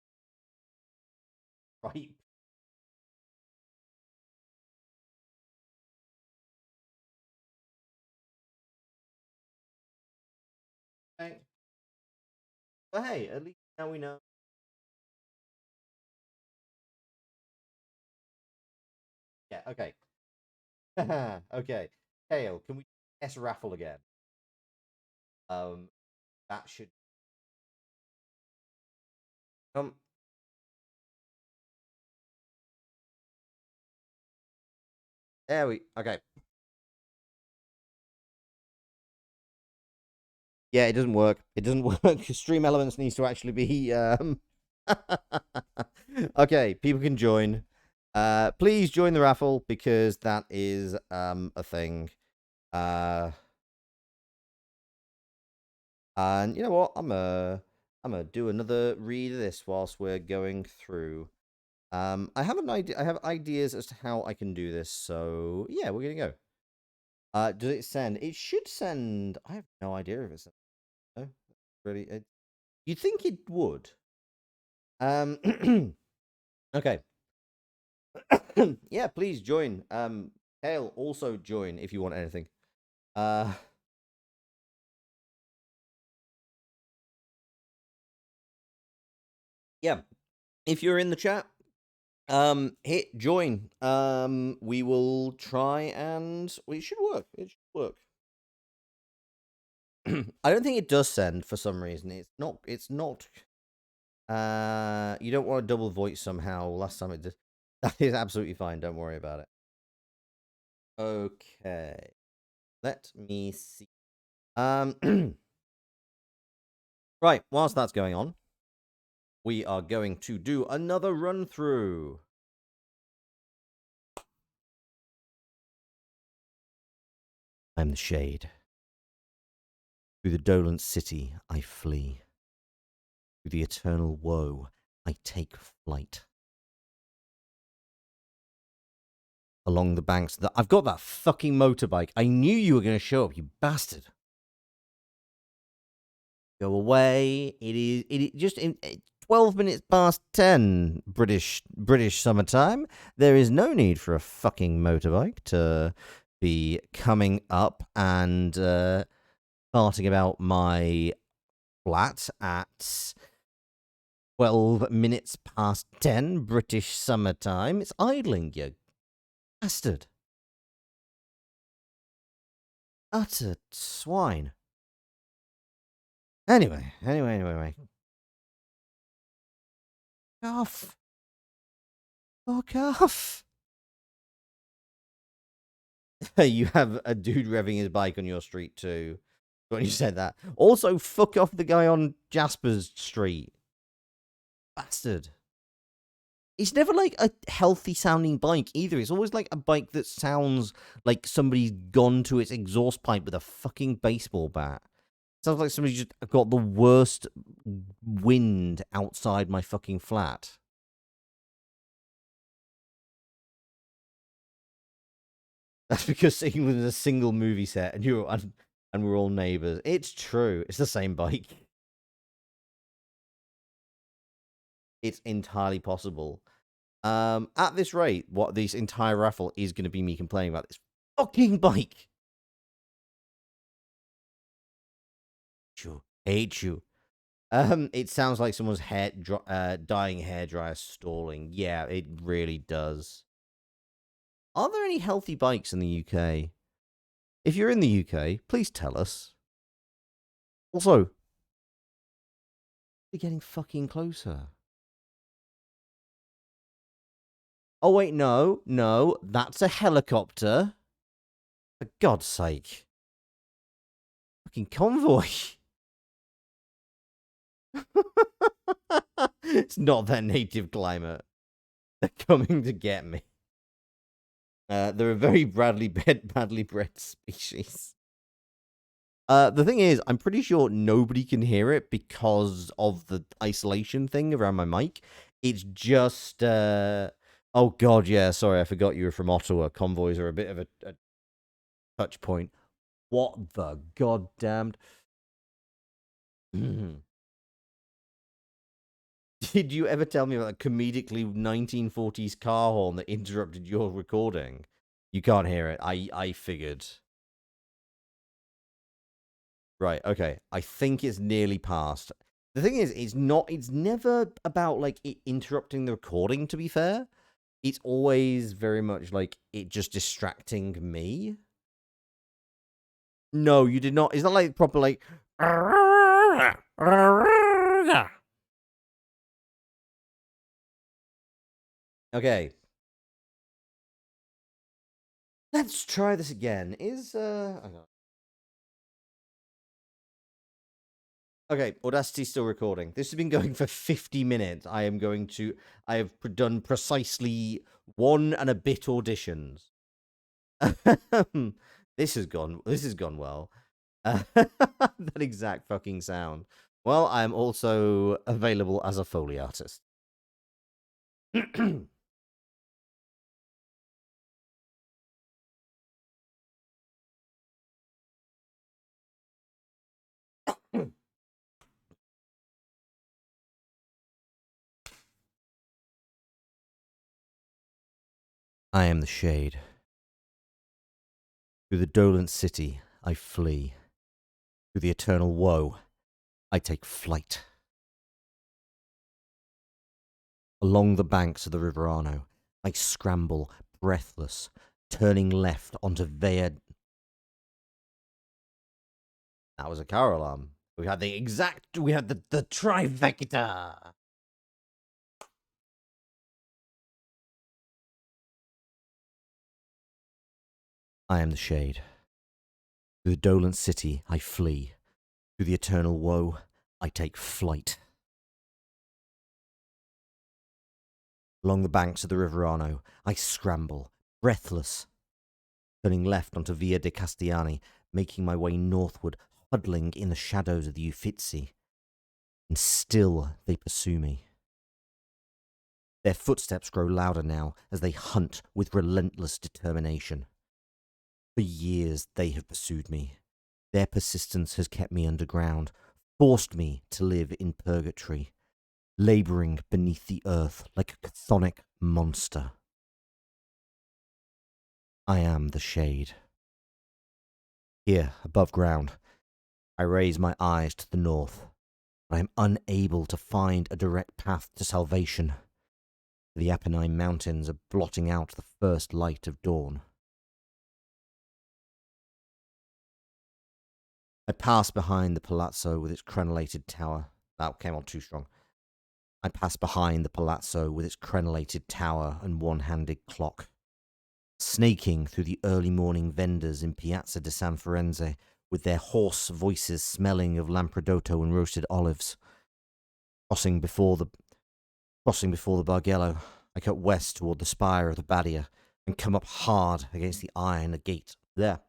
Speaker 1: Right. Okay. But hey, at least now we know. Yeah. Okay. Okay. Kale, can we S raffle again? Um, that should come. There we. Okay. Yeah, it doesn't work. It doesn't work. Stream Elements needs to actually be Okay, people can join. Please join the raffle because that is a thing. And you know what? I'm gonna do another read of this whilst we're going through. I have an idea. I have ideas as to how I can do this. So yeah, we're gonna go. Does it send? It should send. I have no idea if it's no, really. You'd think it would. Okay. Yeah, please join. Hale, also join if you want anything. Uh, yeah. If you're in the chat, hit join. We will try and it should work. It should work. I don't think it does send for some reason. It's not you don't want to double voice somehow. Last time it did. That is absolutely fine. Don't worry about it. Okay. Let me see. Right, whilst that's going on, we are going to do another run through. I'm the shade. Through the dolent city I flee. Through the eternal woe I take flight. Along the banks that I've got that fucking motorbike. I knew you were going to show up, you bastard. Go away. It is just in 12 minutes past 10 British summertime. There is no need for a fucking motorbike to be coming up and farting about my flat at 12 minutes past 10 British summertime. It's idling, you bastard. Utter swine. Anyway. Off. Fuck off. You have a dude revving his bike on your street too. When you said that. Also, fuck off the guy on Jasper's street. Bastard. It's never like a healthy sounding bike either. It's always like a bike that sounds like somebody's gone to its exhaust pipe with a fucking baseball bat. Sounds like somebody just got the worst wind outside my fucking flat. That's because England is a single movie set and we're all neighbours. It's true. It's the same bike. It's entirely possible. At this rate, what this entire raffle is going to be me complaining about this fucking bike. Sure, hate you. It sounds like someone's dying hairdryer stalling. Yeah, it really does. Are there any healthy bikes in the UK? If you're in the UK, please tell us. Also, we're getting fucking closer. Oh wait, no, that's a helicopter. For God's sake. Fucking convoy. It's not their native climate. They're coming to get me. They're a very badly bred species. The thing is, I'm pretty sure nobody can hear it because of the isolation thing around my mic. It's just, oh god, yeah, sorry, I forgot you were from Ottawa. Convoys are a bit of a touch point. What the goddamned? Did you ever tell me about a comedically 1940s car horn that interrupted your recording? You can't hear it. I figured. Right, okay. I think it's nearly past. The thing is, it's never about like it interrupting the recording, to be fair. It's always very much like it just distracting me. No, you did not. It's not like proper like okay. Let's try this again. Is hang on. Okay, Audacity's still recording. This has been going for 50 minutes. I have done precisely 1 and a bit auditions. This has gone well. That exact fucking sound. Well, I am also available as a Foley artist. I am the shade. Through the dolent city, I flee. Through the eternal woe, I take flight. Along the banks of the River Arno, I scramble, breathless, turning left onto Vea. That was a car alarm. We had the trifecta. I am the shade. Through the dolent city, I flee. Through the eternal woe, I take flight. Along the banks of the River Arno, I scramble, breathless, turning left onto Via de Castellani, making my way northward, huddling in the shadows of the Uffizi. And still they pursue me. Their footsteps grow louder now as they hunt with relentless determination. For years they have pursued me. Their persistence has kept me underground, forced me to live in purgatory, labouring beneath the earth like a chthonic monster. I am the shade. Here, above ground, I raise my eyes to the north, but I am unable to find a direct path to salvation. The Apennine Mountains are blotting out the first light of dawn. I pass behind the palazzo with its crenellated tower. That came on too strong. I pass behind the palazzo with its crenellated tower and one-handed clock, snaking through the early morning vendors in Piazza di San Fiorenzo with their hoarse voices smelling of lampredotto and roasted olives. Crossing before the Bargello, I cut west toward the spire of the Badia and come up hard against the iron gate there.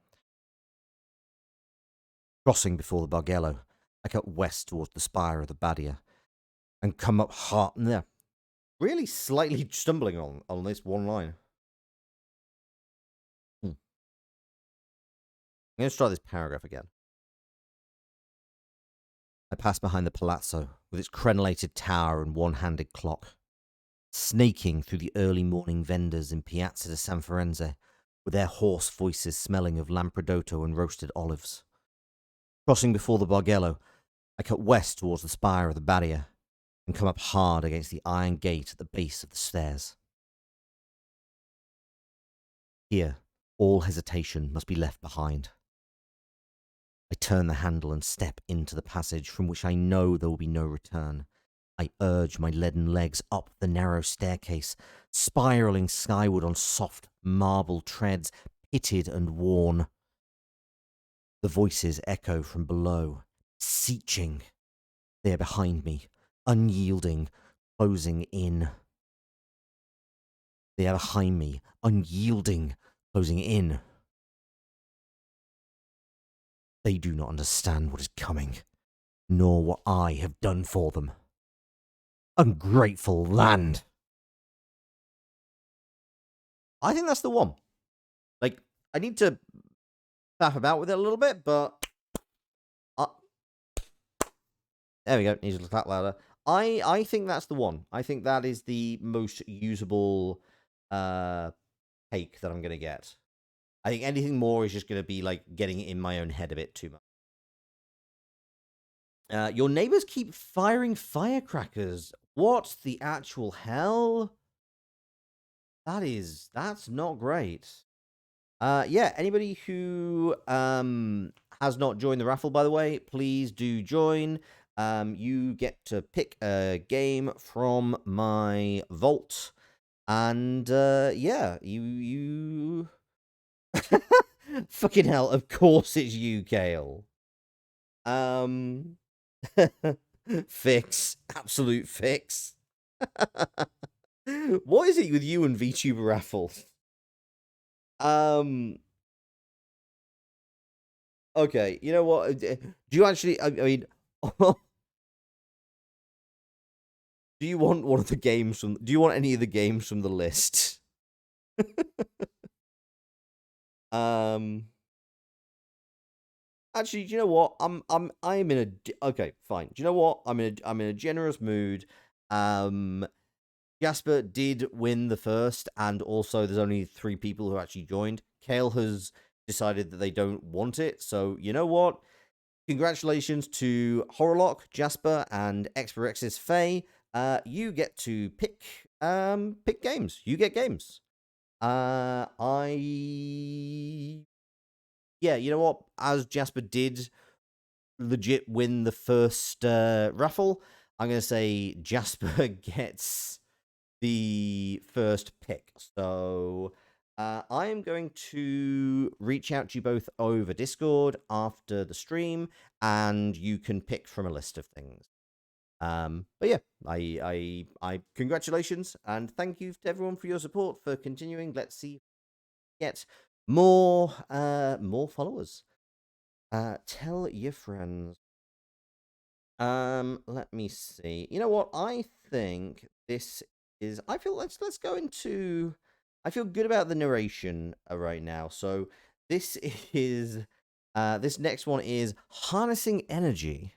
Speaker 1: Crossing before the Bargello, I cut west towards the spire of the Badia and come up hard there. Really slightly stumbling on this one line. I'm going to start this paragraph again. I pass behind the palazzo with its crenellated tower and one-handed clock, snaking through the early morning vendors in Piazza di San Fiorenzo with their hoarse voices smelling of lampredotto and roasted olives. Crossing before the Bargello, I cut west towards the spire of the Badia and come up hard against the iron gate at the base of the stairs. Here, all hesitation must be left behind. I turn the handle and step into the passage from which I know there will be no return. I urge my leaden legs up the narrow staircase, spiralling skyward on soft marble treads, pitted and worn. The voices echo from below, seeching. They are behind me, unyielding, closing in. They are behind me, unyielding, closing in. They do not understand what is coming, nor what I have done for them. Ungrateful land. I think that's the one. Like, I need to faff about with it a little bit, but there we go. Needs to clap louder. I think that's the one. I think that is the most usable take that I'm gonna get. I think anything more is just gonna be like getting it in my own head a bit too much. Your neighbors keep firing firecrackers. What the actual hell? That's not great. Yeah, anybody who has not joined the raffle, by the way, please do join. You get to pick a game from my vault, and yeah, you fucking hell, of course it's you, Kale. Fix. Absolute fix. What is it with you and VTuber raffles? Okay, you know what? Do you actually? I mean, do you want one of the games from? Do you want any of the games from the list? um. Actually, do you know what? I'm in a okay, fine. Do you know what? I'm in a generous mood. Um, Jasper did win the first, and also there's only 3 people who actually joined. Kale has decided that they don't want it, so you know what? Congratulations to Horrorlock, Jasper, and Experexis Faye. You get to pick games. You get games. I yeah, you know what? As Jasper did legit win the first raffle, I'm gonna say Jasper gets the first pick. So I am going to reach out to you both over Discord after the stream, and you can pick from a list of things. But yeah, I congratulations and thank you to everyone for your support for continuing. Let's see, get more followers. Tell your friends. Let me see. You know what? I think this is. I feel let's go into. I feel good about the narration right now. So this is. This next one is harnessing energy.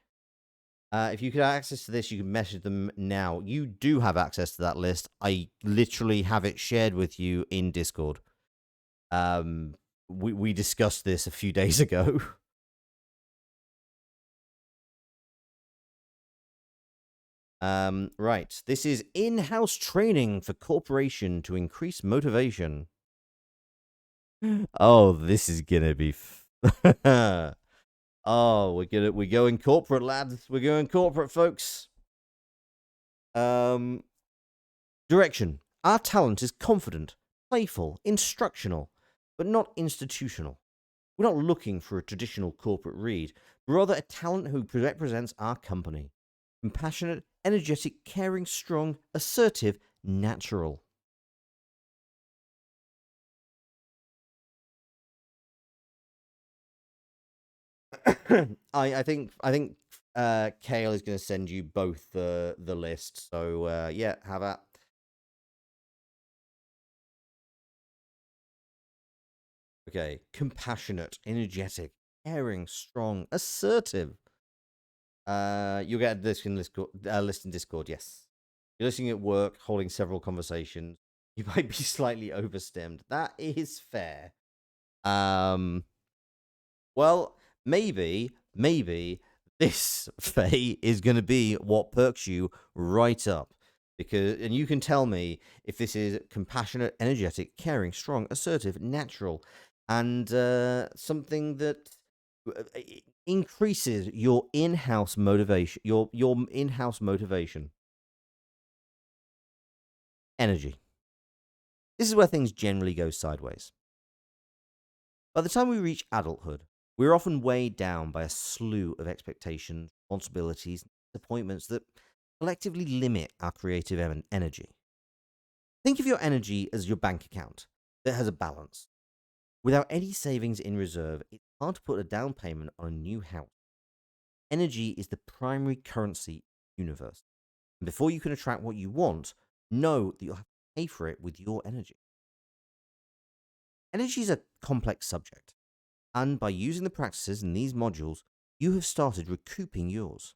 Speaker 1: If you could have access to this, you can message them now. You do have access to that list. I literally have it shared with you in Discord. We discussed this a few days ago. Right. This is in-house training for corporation to increase motivation. Oh, this is gonna be. Oh, we're going corporate, lads. We're going corporate, folks. Direction. Our talent is confident, playful, instructional, but not institutional. We're not looking for a traditional corporate read, but rather a talent who represents our company. Compassionate, energetic, caring, strong, assertive, natural. I think Kale is going to send you both the list. So yeah, have that. Okay, compassionate, energetic, caring, strong, assertive. You'll get this in list in Discord. Yes, you're listening at work, holding several conversations. You might be slightly overstimmed. That is fair. Um, Well, maybe this Faye is going to be what perks you right up. Because, and you can tell me if this is compassionate, energetic, caring, strong, assertive, natural, and something that increases your in-house motivation. Your in-house motivation, energy. This is where things generally go sideways. By the time we reach adulthood, we're often weighed down by a slew of expectations, responsibilities, and disappointments that collectively limit our creative energy. Think of your energy as your bank account that has a balance. Without any savings in reserve, it's hard to put a down payment on a new house. Energy is the primary currency in the universe. And before you can attract what you want, know that you'll have to pay for it with your energy. Energy is a complex subject. And by using the practices in these modules, you have started recouping yours.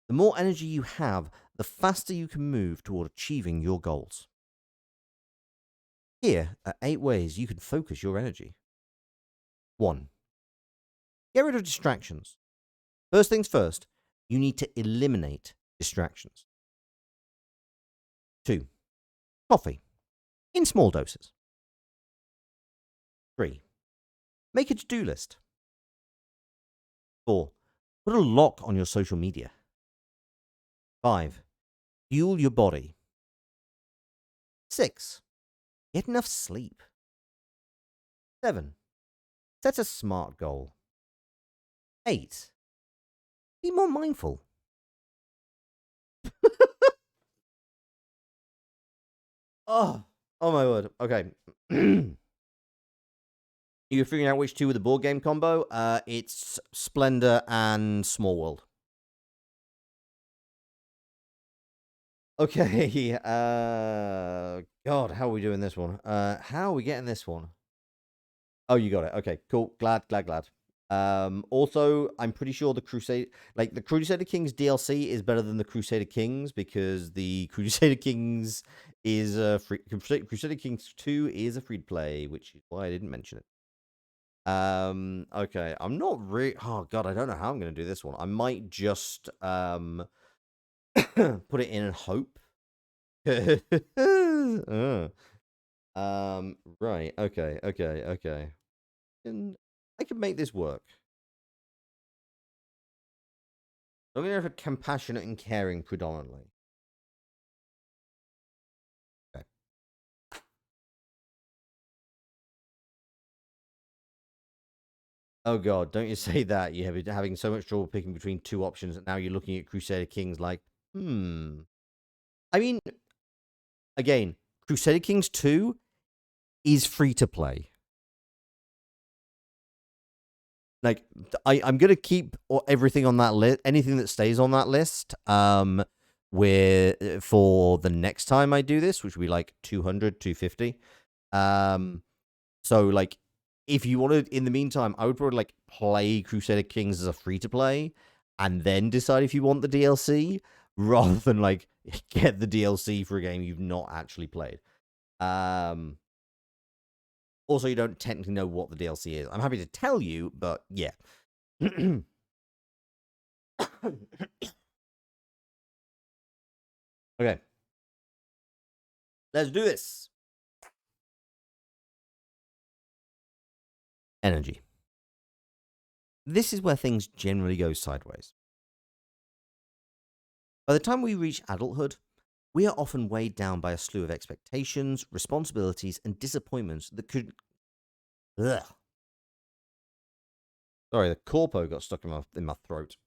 Speaker 1: The more energy you have, the faster you can move toward achieving your goals. Here are 8 ways you can focus your energy. 1. Get rid of distractions. First things first, you need to eliminate distractions. 2. Coffee, in small doses. 3. Make a to-do list. 4. Put a lock on your social media. 5. Fuel your body. 6. Get enough sleep. 7. Set a smart goal. 8. Be more mindful. Oh, oh my word. Okay. You're figuring out which two with the board game combo? It's Splendor and Small World. Okay. God, how are we doing this one? How are we getting this one? Oh, you got it. Okay, cool. Glad. Also, I'm pretty sure the Crusader Kings DLC is better than the Crusader Kings because the Crusader Kings is free. Crusader Kings 2 is a free to play, which is why I didn't mention it. Okay, I'm not really. Oh God, I don't know how I'm gonna do this one. I might just put it in and hope. Uh, right. Okay. I can make this work. I'm gonna have a compassionate and caring predominantly. Okay. Oh God, don't you say that? You have having so much trouble picking between two options, and now you're looking at Crusader Kings like, I mean, again, Crusader Kings 2 is free to play. Like, I'm gonna keep everything on that list, anything that stays on that list, where for the next time I do this, which will be like 200, 250. So like, if you wanted, in the meantime, I would probably like play Crusader Kings as a free to play, and then decide if you want the DLC, rather than like get the DLC for a game you've not actually played. Also, you don't technically know what the DLC is. I'm happy to tell you, but yeah. Okay. Let's do this. Energy. This is where things generally go sideways. By the time we reach adulthood, we are often weighed down by a slew of expectations, responsibilities, and disappointments that could. Ugh. Sorry, the corpo got stuck in my throat.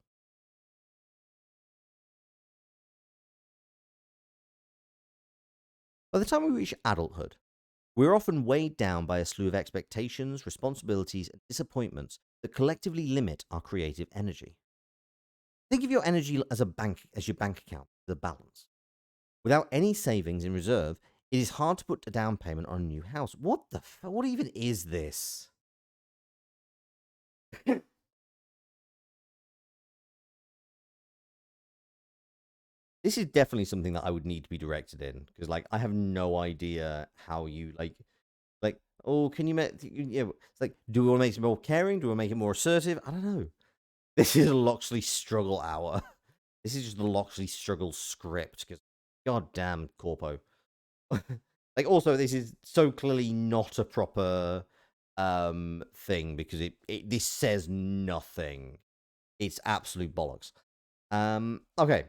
Speaker 1: By the time we reach adulthood, we're often weighed down by a slew of expectations, responsibilities, and disappointments that collectively limit our creative energy. Think of your energy as your bank account, the balance. Without any savings in reserve, it is hard to put a down payment on a new house. What even is this? This is definitely something that I would need to be directed in because, like, I have no idea how you like. Oh, can you make? Yeah, it's like, do we want to make it more caring? Do we want to make it more assertive? I don't know. This is a Loxley struggle hour. This is just the Loxley struggle script because, goddamn, Corpo. Like, also, this is so clearly not a proper thing because this says nothing. It's absolute bollocks. Okay.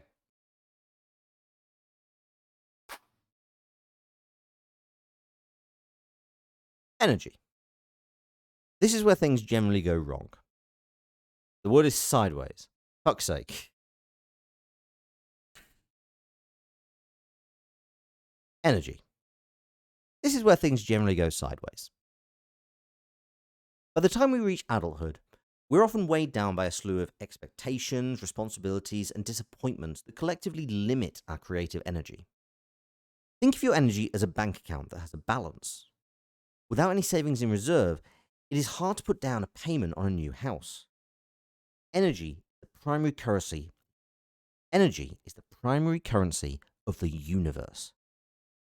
Speaker 1: Energy. This is where things generally go wrong. The word is sideways. Fuck's sake. Energy. This is where things generally go sideways. By the time we reach adulthood, we're often weighed down by a slew of expectations, responsibilities, and disappointments that collectively limit our creative energy. Think of your energy as a bank account that has a balance. Without any savings in reserve, it is hard to put down a payment on a new house. Energy, the primary currency. Energy is the primary currency of the universe.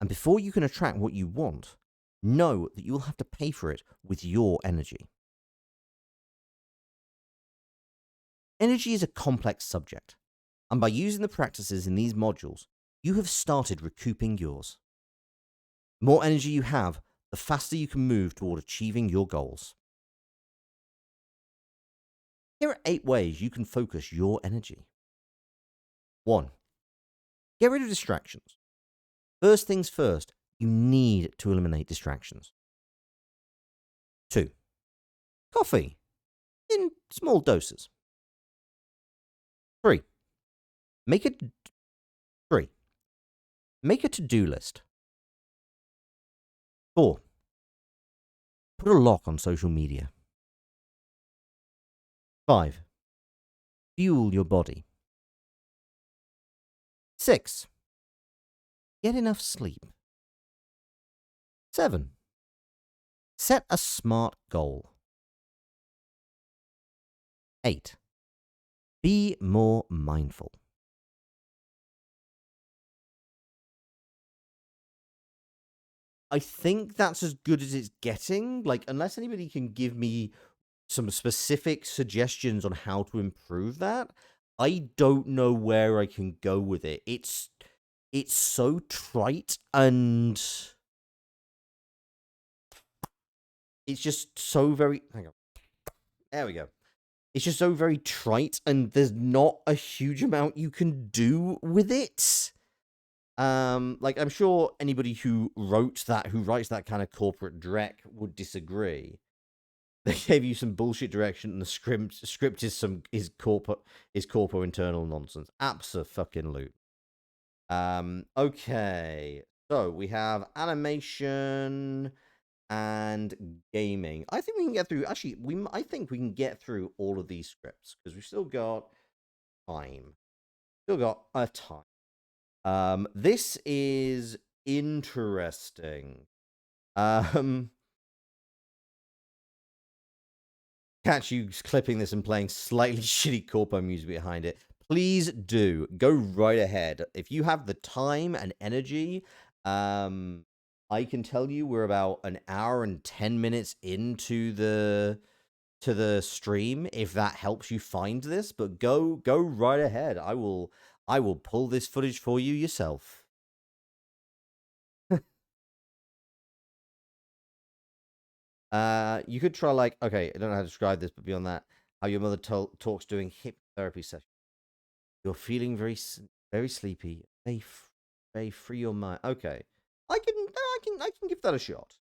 Speaker 1: And before you can attract what you want, know that you will have to pay for it with your energy. Energy is a complex subject, and by using the practices in these modules, you have started recouping yours. The more energy you have, the faster you can move toward achieving your goals. Here are 8 ways you can focus your energy. 1. Get rid of distractions. First things first, you need to eliminate distractions. 2. Coffee, in small doses. 3. Make a 3. Make a to-do list. 4. Put a lock on social media. 5. Fuel your body. 6. Get enough sleep. 7. Set a smart goal. 8. Be more mindful. I think that's as good as it's getting. Like, unless anybody can give me some specific suggestions on how to improve that, I don't know where I can go with it. It's so trite, and it's just so very... Hang on. There we go. It's just so very trite, and there's not a huge amount you can do with it. Like, I'm sure anybody who writes that kind of corporate dreck would disagree. They gave you some bullshit direction, and the script is corpo internal nonsense. Abso-fucking-lute. Okay. So we have animation and gaming. I think we can get through. Actually, I think we can get through all of these scripts because we've still got time. Still got a time. This is interesting. Catch you clipping this and playing slightly shitty corpo music behind it. Please do go right ahead. If you have the time and energy, I can tell you we're about an hour and 10 minutes into the stream. If that helps you find this, but go right ahead. I will pull this footage for you yourself. You could try, like, okay, I don't know how to describe this, but beyond that, how your mother talks during hypnotherapy session. You're feeling very sleepy. Very free your mind. Okay, I can give that a shot.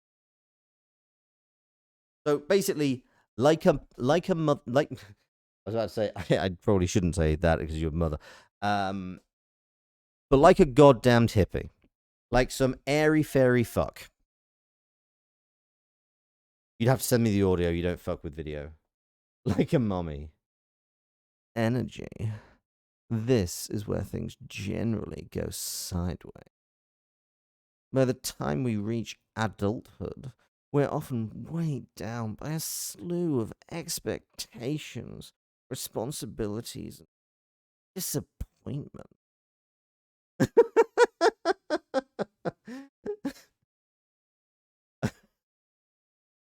Speaker 1: So basically, like a mother, like I was about to say, I probably shouldn't say that because you're a mother. But like a goddamned hippie, like some airy fairy fuck. You'd have to send me the audio. You don't fuck with video. Like a mummy. Energy. This is where things generally go sideways. By the time we reach adulthood, we're often weighed down by a slew of expectations, responsibilities, and disappointment.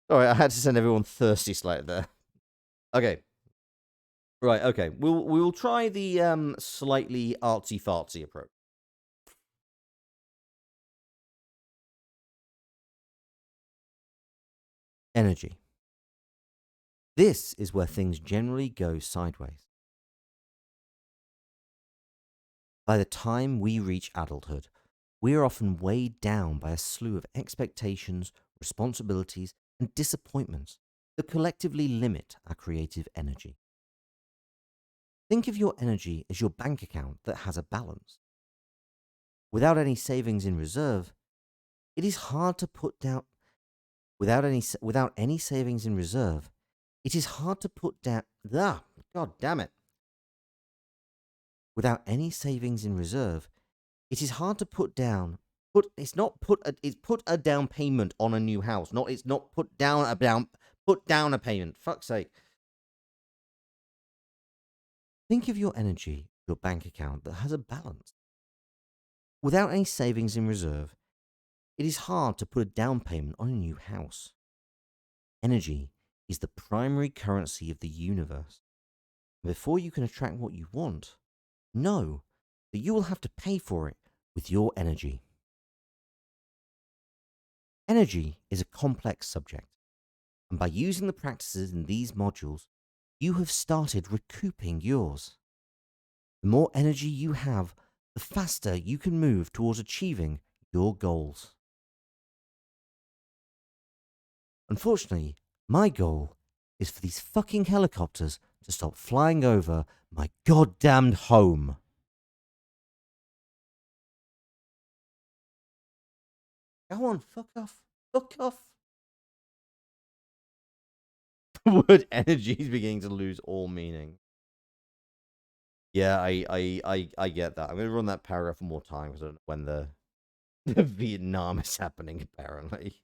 Speaker 1: Sorry, I had to send everyone thirsty slightly there. Okay. Right, okay. We will try the slightly artsy-fartsy approach. Energy. This is where things generally go sideways. By the time we reach adulthood, we are often weighed down by a slew of expectations, responsibilities, and disappointments that collectively limit our creative energy. Think of your energy as your bank account that has a balance. Without any savings in reserve, it is hard to put down. Without any savings in reserve, it is hard to put down. God damn it! Without any savings in reserve, it is hard to put down. It's put a down payment on a new house. It's not put down a payment. Fuck's sake. Think of your energy, your bank account that has a balance. Without any savings in reserve, it is hard to put a down payment on a new house. Energy is the primary currency of the universe. Before you can attract what you want, know that you will have to pay for it with your energy. Energy is a complex subject, and by using the practices in these modules, you have started recouping yours. The more energy you have, the faster you can move towards achieving your goals. Unfortunately, my goal is for these fucking helicopters to stop flying over my goddamned home. Go on, fuck off. Fuck off. The word energy is beginning to lose all meaning. Yeah, I get that. I'm gonna run that paragraph one more time because I don't know when the Vietnam is happening, apparently.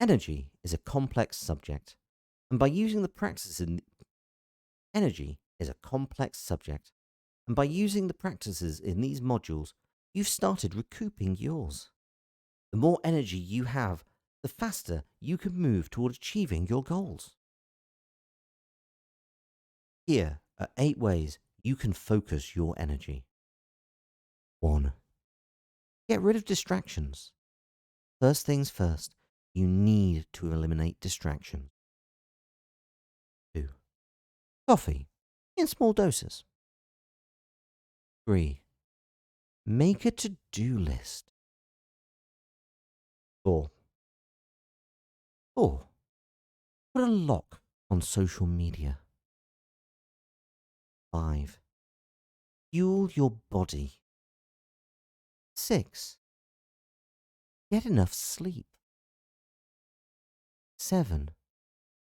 Speaker 1: Energy is a complex subject, and by using the practices in energy is a complex subject, and by using the practices in these modules, you've started recouping yours. The more energy you have, the faster you can move toward achieving your goals. Here are 8 ways you can focus your energy. 1. Get rid of distractions. First things first, you need to eliminate distractions. 2. Coffee in small doses. 3. Make a to-do list. 4. 4. Put a lock on social media. 5. Fuel your body. 6. Get enough sleep. 7.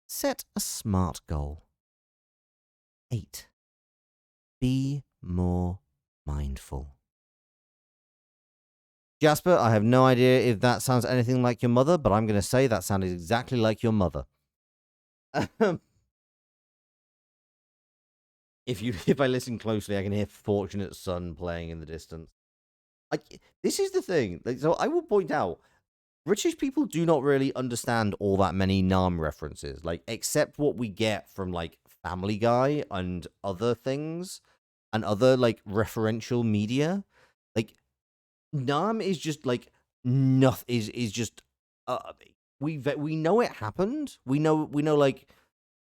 Speaker 1: Set a SMART goal. 8. Be more mindful. Jasper, I have no idea if that sounds anything like your mother, but I'm going to say that sounded exactly like your mother. If I listen closely, I can hear Fortunate Son playing in the distance. This is the thing. So I will point out, British people do not really understand all that many Nam references, except what we get from Family Guy and other things and other referential media. Nam is just nothing. Is just we know it happened. We know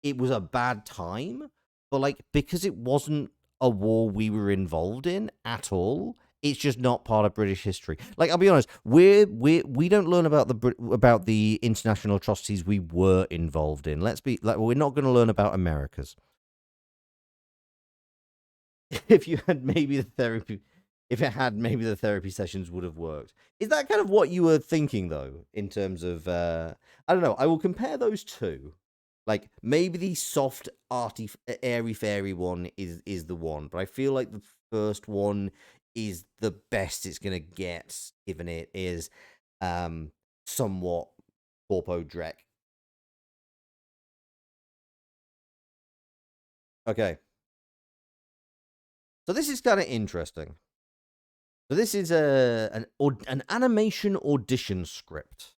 Speaker 1: it was a bad time, but because it wasn't a war we were involved in at all, it's just not part of British history. I'll be honest, we don't learn about the international atrocities we were involved in. We're not going to learn about America's. If you had maybe the therapy, if it had maybe the therapy sessions would have worked. Is that kind of what you were thinking though, in terms of I don't know. I will compare those two. Maybe the soft, arty, airy fairy one is the one, but I feel like the first one is the best it's gonna get, given it is somewhat corpo drek. Okay. So this is kind of interesting. So this is an animation audition script.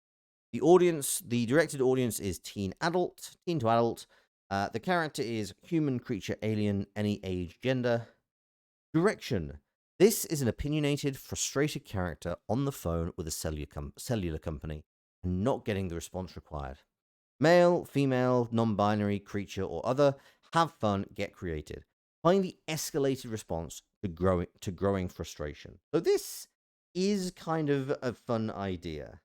Speaker 1: The directed audience is teen to adult. The character is human, creature, alien, any age, gender. Direction. This is an opinionated, frustrated character on the phone with a cellular company and not getting the response required. Male, female, non-binary, creature, or other. Have fun, get creative. Find the escalated response to growing frustration. So this is kind of a fun idea.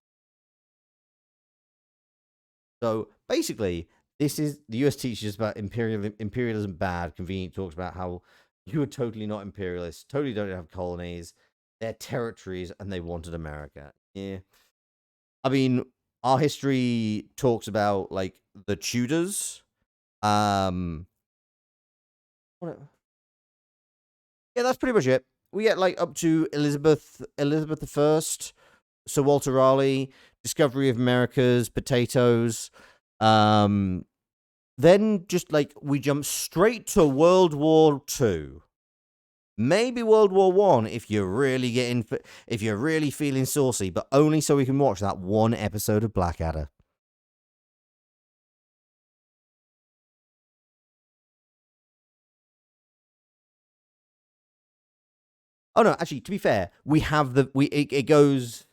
Speaker 1: So basically, this is the US teaches about imperialism bad. Convenient talks about how you are totally not imperialist, totally don't have colonies, they're territories, and they wanted America. Yeah, I mean, our history talks about the Tudors. What? Yeah, that's pretty much it. We get up to Elizabeth I, Sir Walter Raleigh, discovery of Americas, potatoes. Then just we jump straight to World War II. Maybe World War One if you're really feeling saucy, but only so we can watch that one episode of Blackadder. Oh no, actually, to be fair, we have it goes.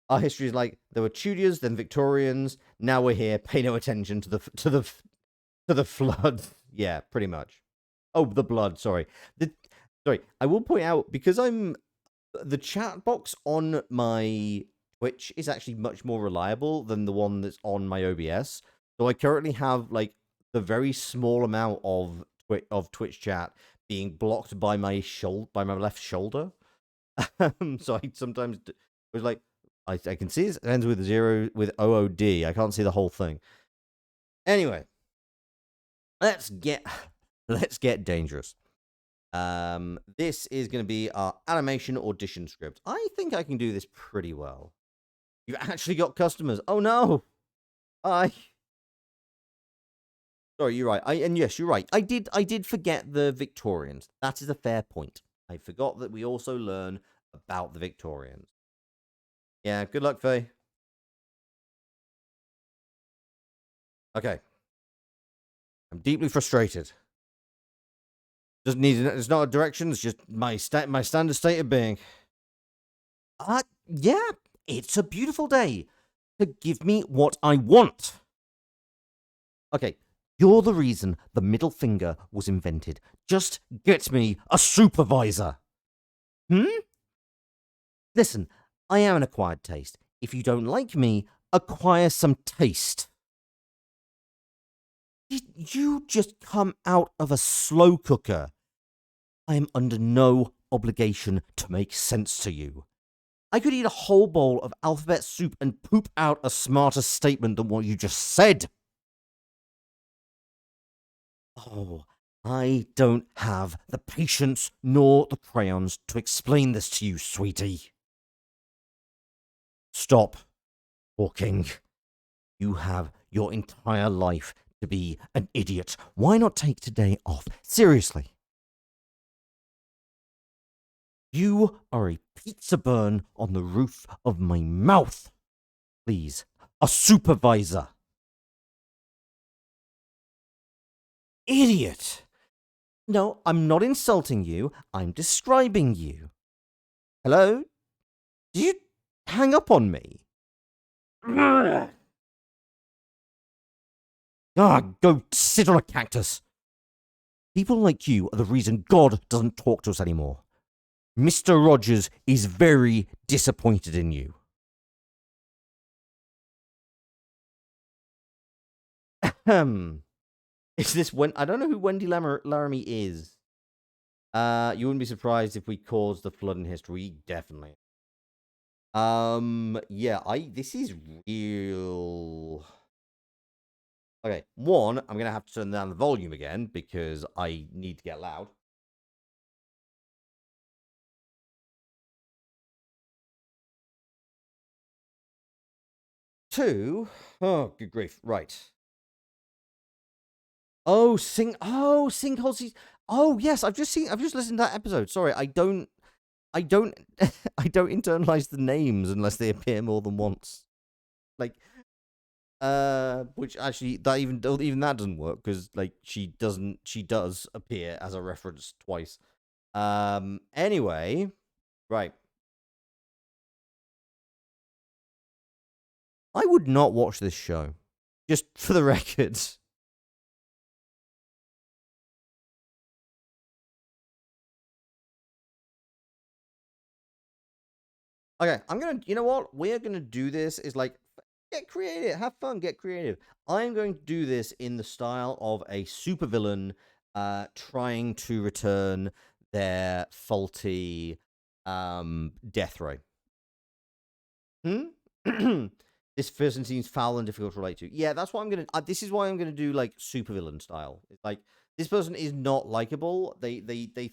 Speaker 1: Our history is there were Tudors, then Victorians. Now we're here. Pay no attention to the flood. Yeah, pretty much. Oh, the blood. Sorry. Sorry. I will point out, because the chat box on my Twitch is actually much more reliable than the one that's on my OBS. So I currently have the very small amount of Twitch chat being blocked by my left shoulder. So I sometimes was I can see it ends with OOD. I can't see the whole thing. Anyway, let's get dangerous. This is going to be our animation audition script. I think I can do this pretty well. You've actually got customers. Oh no! Sorry, you're right. And yes, you're right. I did forget the Victorians. That is a fair point. I forgot that we also learn about the Victorians. Yeah, good luck, Faye. Okay. I'm deeply frustrated. Doesn't need it's not a direction, it's just my standard state of being. Yeah, it's a beautiful day to give me what I want. Okay, you're the reason the middle finger was invented. Just get me a supervisor. Listen, I am an acquired taste. If you don't like me, acquire some taste. Did you just come out of a slow cooker? I am under no obligation to make sense to you. I could eat a whole bowl of alphabet soup and poop out a smarter statement than what you just said. Oh, I don't have the patience nor the crayons to explain this to you, sweetie. Stop talking. You have your entire life to be an idiot. Why not take today off? Seriously. You are a pizza burn on the roof of my mouth. Please, a supervisor. Idiot. No, I'm not insulting you. I'm describing you. Hello? Did you hang up on me? Go sit on a cactus. People like you are the reason God doesn't talk to us anymore. Mr. Rogers is very disappointed in you. Is this when I don't know who Wendy Laramie is. You wouldn't be surprised if we caused the flood in history. Definitely. Yeah, this is real. Okay, one, I'm gonna have to turn down the volume again because I need to get loud. Two, oh, good grief, right. Oh, sinkholes. Oh, yes, I've just listened to that episode. Sorry, I don't internalize the names unless they appear more than once. Like, which actually even that doesn't work because like she does appear as a reference twice. Anyway, right. I would not watch this show, just for the record. Okay, you know what? We're gonna do this is like, get creative, have fun, get creative. I'm going to do this in the style of a supervillain trying to return their faulty death ray. This person seems foul and difficult to relate to. Yeah, that's what I'm gonna. This is why I'm gonna do like supervillain style. It's like this person is not likable. They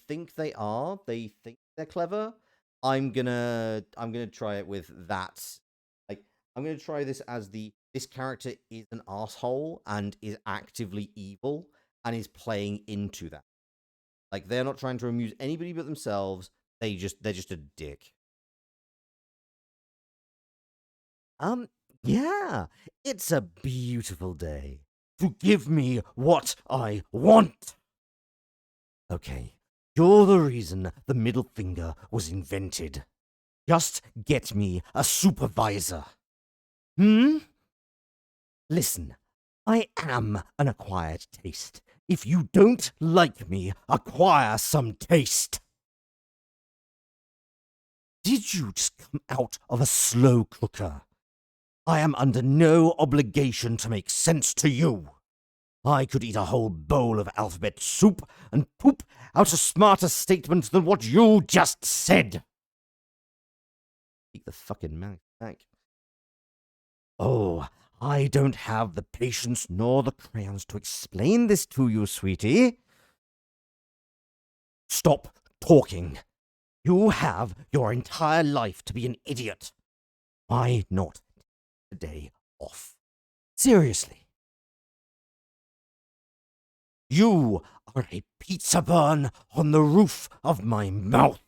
Speaker 1: think they are. They think they're clever. I'm gonna try it with that. Like I'm gonna try this as this character is an asshole and is actively evil and is playing into that. Like they're not trying to amuse anybody but themselves. They're just a dick. Yeah, it's a beautiful day to give me what I want. Okay, you're the reason the middle finger was invented. Just get me a supervisor. Listen, I am an acquired taste. If you don't like me, acquire some taste. Did you just come out of a slow cooker? I am under no obligation to make sense to you. I could eat a whole bowl of alphabet soup and poop out a smarter statement than what you just said. Speak the fucking mouth. back. Oh, I don't have the patience nor the crayons to explain this to you, sweetie. Stop talking. You have your entire life to be an idiot. Why not take the day off? Seriously. You are a pizza burn on the roof of my mouth.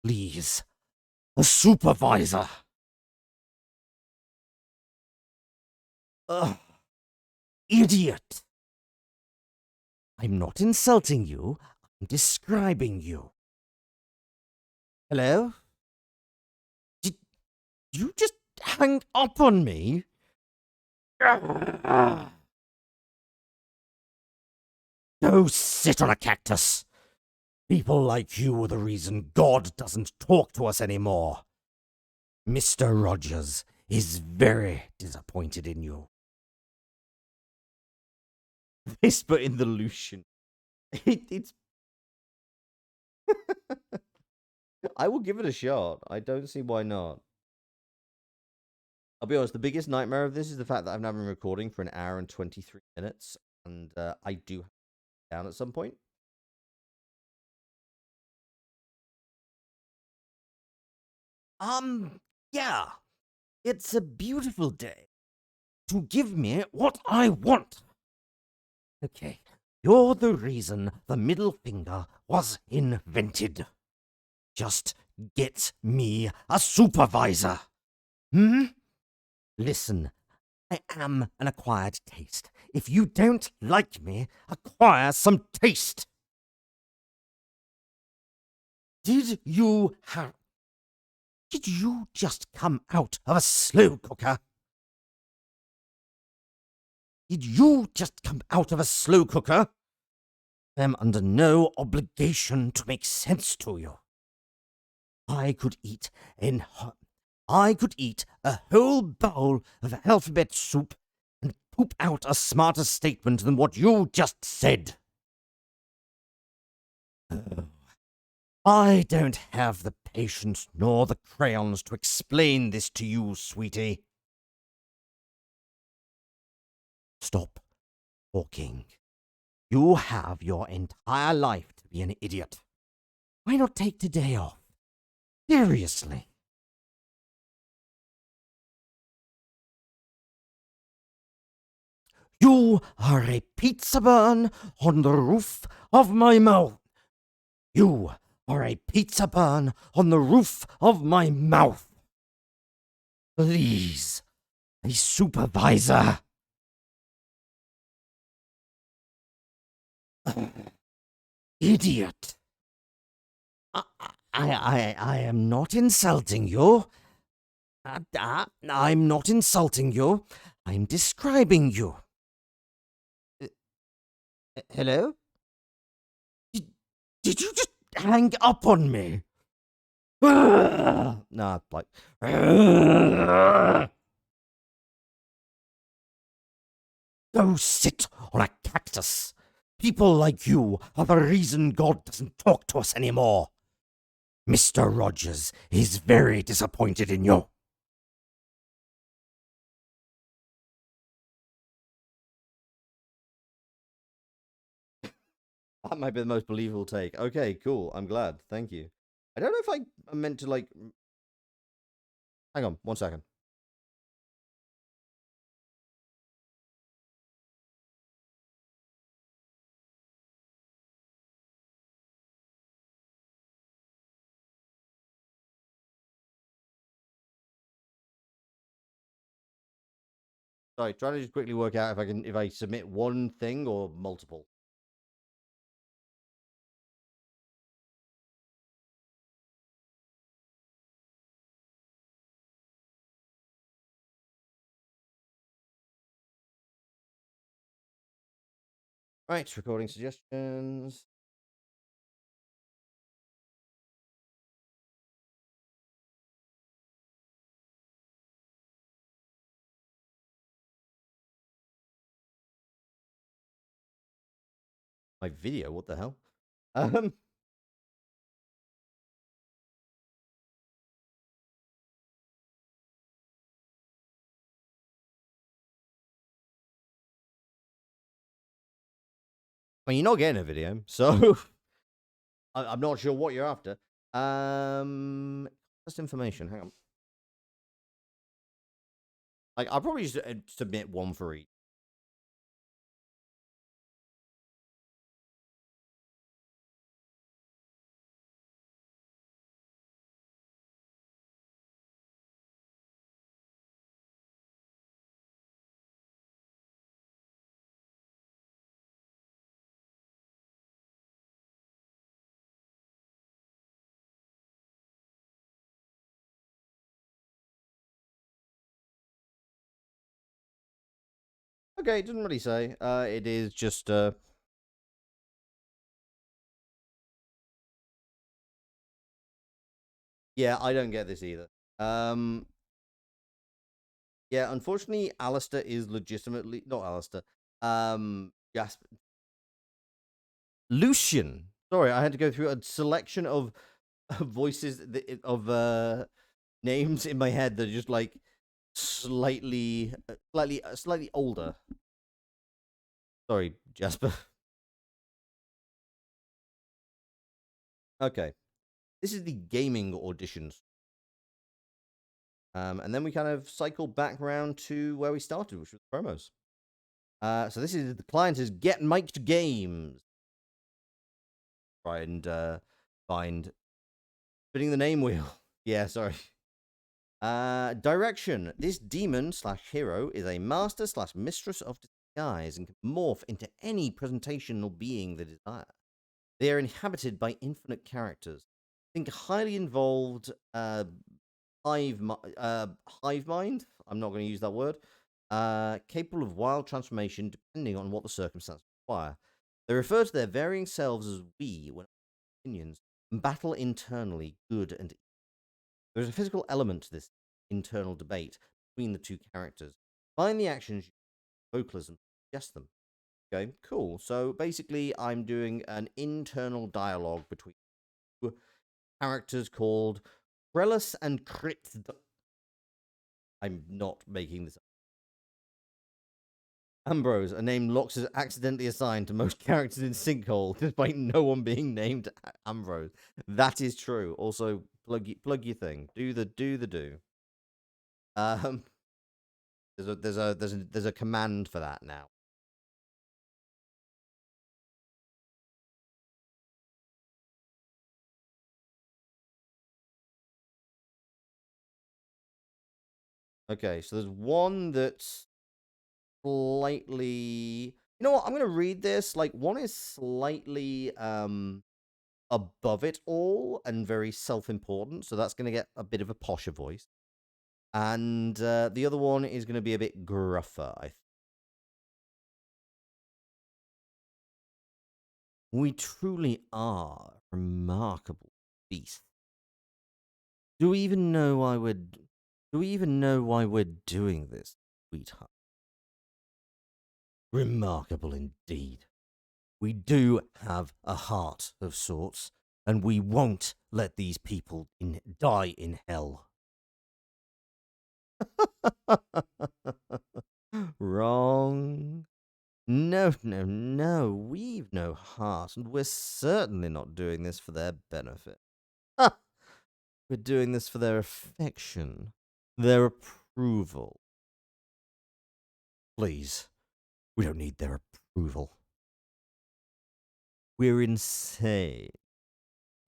Speaker 1: Please, a supervisor. Ugh. Idiot. I'm not insulting you. I'm describing you. Hello? Did you just hang up on me? Go sit on a cactus. People like you are the reason God doesn't talk to us anymore. Mr. Rogers is very disappointed in you. Whisper in the Lucian. It's. I will give it a shot. I don't see why not. I'll be honest, the biggest nightmare of this is the fact that I've now been recording for an hour and 23 minutes, and I do have to down at some point. Yeah. It's a beautiful day to give me what I want. Okay, you're the reason the middle finger was invented. Just get me a supervisor. Listen, I am an acquired taste. If you don't like me, acquire some taste. Did you just come out of a slow cooker? Did you just come out of a slow cooker? I am under no obligation to make sense to you. I could eat a whole bowl of alphabet soup and poop out a smarter statement than what you just said. I don't have the patience nor the crayons to explain this to you, sweetie. Stop talking. You have your entire life to be an idiot. Why not take today off? Seriously. You are a pizza burn on the roof of my mouth. You are a pizza burn on the roof of my mouth. Please, a supervisor. Idiot. I am not insulting you. I'm not insulting you. I'm describing you. Hello? Did you just hang up on me? Nah, like. Go sit on a cactus. People like you are the reason God doesn't talk to us anymore. Mr. Rogers is very disappointed in you. That might be the most believable take. Okay, cool. I'm glad. Thank you. I don't know if I meant to, like... Hang on, 1 second. Sorry, trying to just quickly work out if I submit one thing or multiple. Right, recording suggestions. My video, what the hell? mean, you're not getting a video, so I'm not sure what you're after. Just information. Hang on. Like, I'll probably just submit one for each. Okay, it doesn't really say. It is just yeah, I don't get this either. Yeah, unfortunately, Alistair is legitimately not Alistair. Yes, Lucian. Sorry, I had to go through a selection of voices of names in my head that are just like slightly older. Sorry, Jasper. Okay, this is the gaming auditions. And then we kind of cycle back around to where we started, which was promos. So this is the client is Get Mic'd Games. Try and find spinning the name wheel. Yeah, sorry. Direction. This demon / hero is a master / mistress of disguise and can morph into any presentational being they desire. They are inhabited by infinite characters. Think highly involved hive mind. I'm not going to use that word. Capable of wild transformation depending on what the circumstances require. They refer to their varying selves as we when opinions and battle internally good and evil. There is a physical element to this internal debate between the two characters. Find the actions, vocalism, suggest them. Okay, cool. So basically, I'm doing an internal dialogue between two characters called Krellis and Crypt. I'm not making this up. Ambrose, a name Lox has accidentally assigned to most characters in Sinkhole, despite no one being named Ambrose. That is true. Also, plug your thing. Do. Um, there's a command for that now. Okay, so there's one that's slightly. You know what? I'm gonna read this. Like one is slightly above it all and very self-important, so that's gonna get a bit of a posher voice. And the other one is gonna be a bit gruffer. I think. We truly are remarkable beasts. Do we even know why we're? Do we even know why we're doing this, sweetheart? Remarkable indeed. We do have a heart of sorts, and we won't let these people die in hell. Wrong. No, no, no. We've no heart, and we're certainly not doing this for their benefit. We're doing this for their affection, their approval. Please, we don't need their approval. We're insane.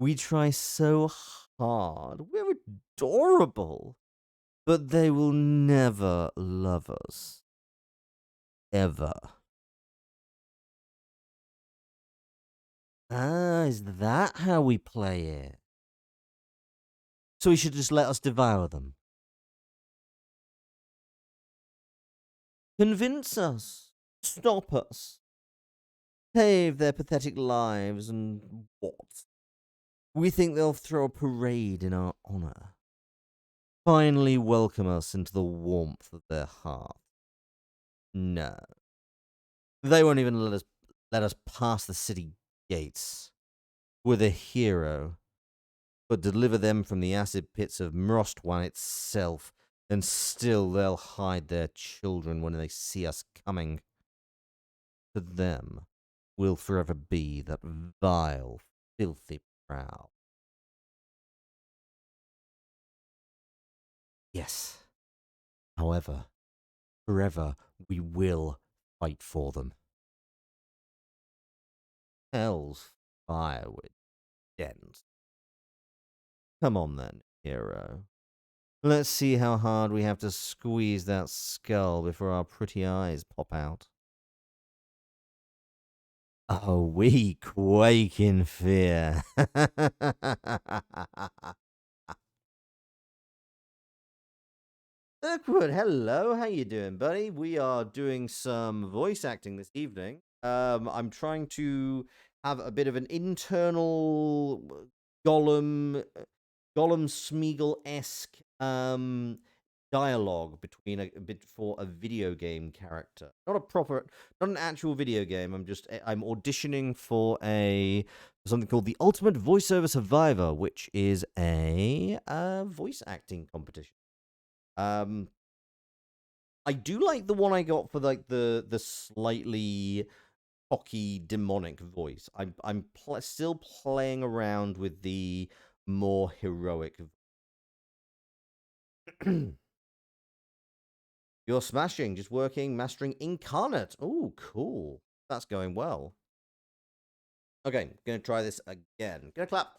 Speaker 1: We try so hard. We're adorable. But they will never love us. Ever. Ah, is that how we play it? So he should just let us devour them. Convince us. Stop us. Save their pathetic lives and what? We think they'll throw a parade in our honor. Finally welcome us into the warmth of their heart. No. They won't even let us pass the city gates. We're the hero, but deliver them from the acid pits of Mrostwan itself, and still they'll hide their children when they see us coming. To them, will forever be that vile, filthy proud. Yes. However, forever we will fight for them. Hell's fire with dens. Come on then, hero. Let's see how hard we have to squeeze that skull before our pretty eyes pop out. Oh, we quake in fear. Lookwood, hello, how you doing, buddy? We are doing some voice acting this evening. I'm trying to have a bit of an internal Gollum Smeagol-esque dialogue between a bit for a video game character. Not an actual video game. I'm auditioning for something called the Ultimate Voiceover Survivor, which is a voice acting competition. I do like the one I got for like the slightly cocky demonic voice. I'm still playing around with the more heroic. You're smashing, just working, mastering Incarnate. Oh, cool. That's going well. Okay, gonna try this again. Gonna clap.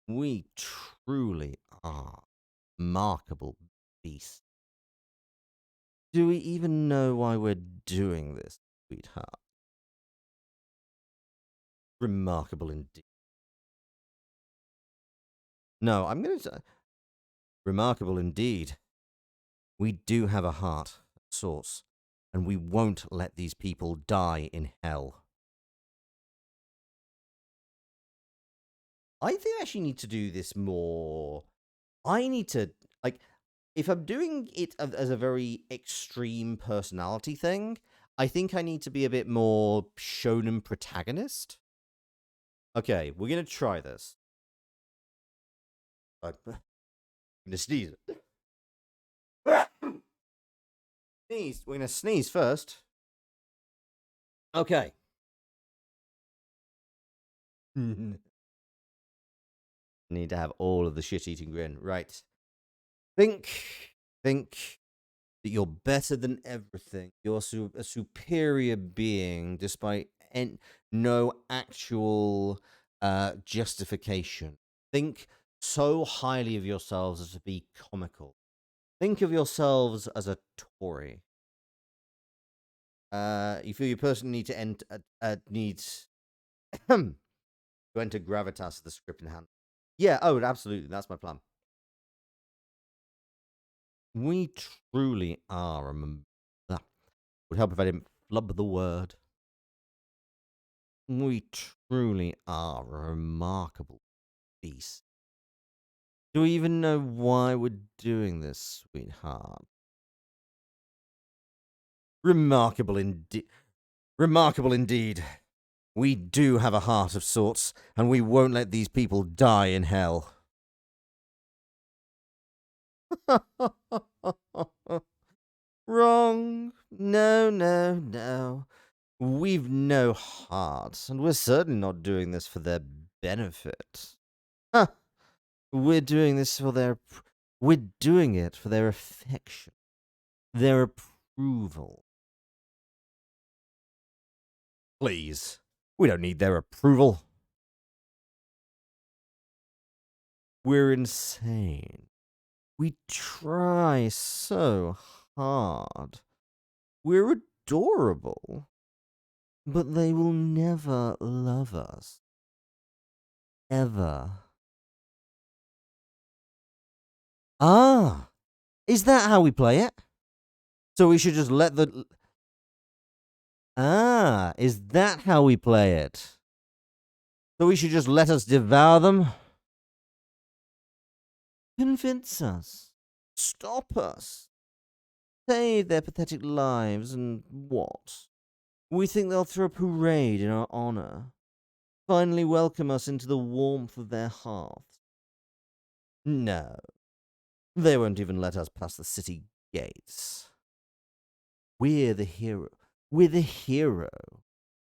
Speaker 1: We truly are remarkable beasts. Do we even know why we're doing this, sweetheart? Remarkable indeed. No, I'm gonna say remarkable indeed. We do have a heart of sorts, and we won't let these people die in hell. I think I actually need to do this more. I need to, like, if I'm doing it as a very extreme personality thing, I think I need to be a bit more shonen protagonist. Okay, we're gonna try this. I'm gonna sneeze. Sneeze. We're gonna sneeze first. Okay. Need to have all of the shit-eating grin. Right. Think that you're better than everything. You're a superior being, despite no actual justification. Think so highly of yourselves as to be comical. Think of yourselves as a Tory. You feel your person needs to enter gravitas of the script in hand. Yeah, oh, absolutely. That's my plan. We truly are. Would help if I didn't flub the word. We truly are a remarkable beast. Do we even know why we're doing this, sweetheart? Remarkable indeed. Remarkable indeed. We do have a heart of sorts, and we won't let these people die in hell. Wrong. No, no, no. We've no hearts, and we're certainly not doing this for their benefit. Huh. We're doing this for their. We're doing it for their affection, their approval. Please, we don't need their approval. We're insane. We try so hard. We're adorable. But they will never love us. Ever. Ah, is that how we play it? So we should just let the... Ah, is that how we play it? So we should just let us devour them? Convince us. Stop us. Save their pathetic lives and what? We think they'll throw a parade in our honor. Finally welcome us into the warmth of their hearths. No. They won't even let us pass the city gates. We're the hero. with a hero,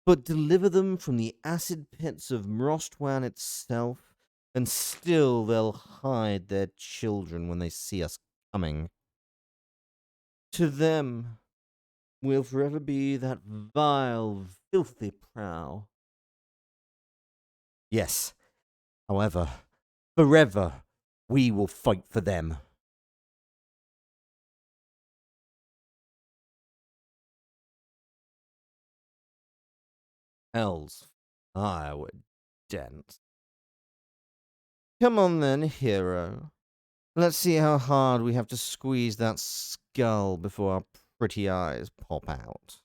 Speaker 1: but deliver them from the acid pits of Mrostwan itself, and still they'll hide their children when they see us coming. To them, we'll forever be that vile, filthy prow. Yes, however, forever we will fight for them. Hell's fire would dance. Come on then, hero. Let's see how hard we have to squeeze that skull before our pretty eyes pop out.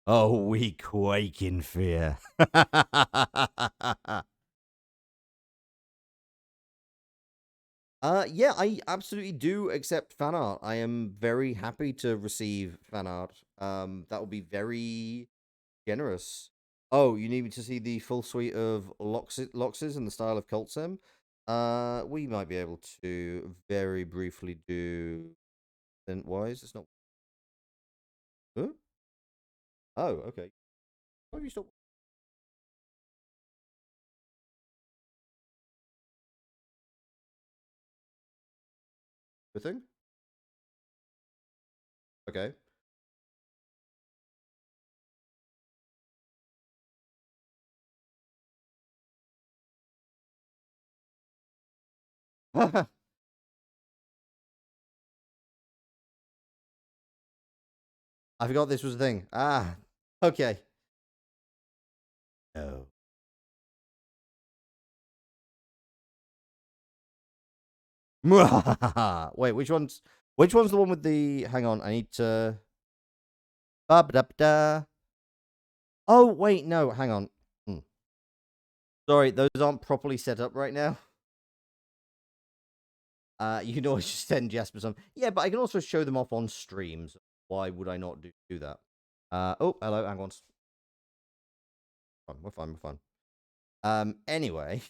Speaker 1: Oh, we quake in fear. Yeah, I absolutely do accept fan art. I am very happy to receive fan art. That would be very generous. Oh, you need me to see the full suite of Loxes in the style of Cult Sim? We might be able to very briefly do. Then why is this not? Huh? Oh, okay. Why have you stopped the thing? Okay. I forgot this was a thing. Ah, okay. Oh. Wait, which one's the one with the? Hang on, I need to. Ba-ba-da-ba-da. Oh wait, no, hang on. Sorry, those aren't properly set up right now. You can always just send Jasper some. Yeah, but I can also show them off on streams. Why would I not do that? Oh, hello, hang on. We're fine, we're fine. Anyway.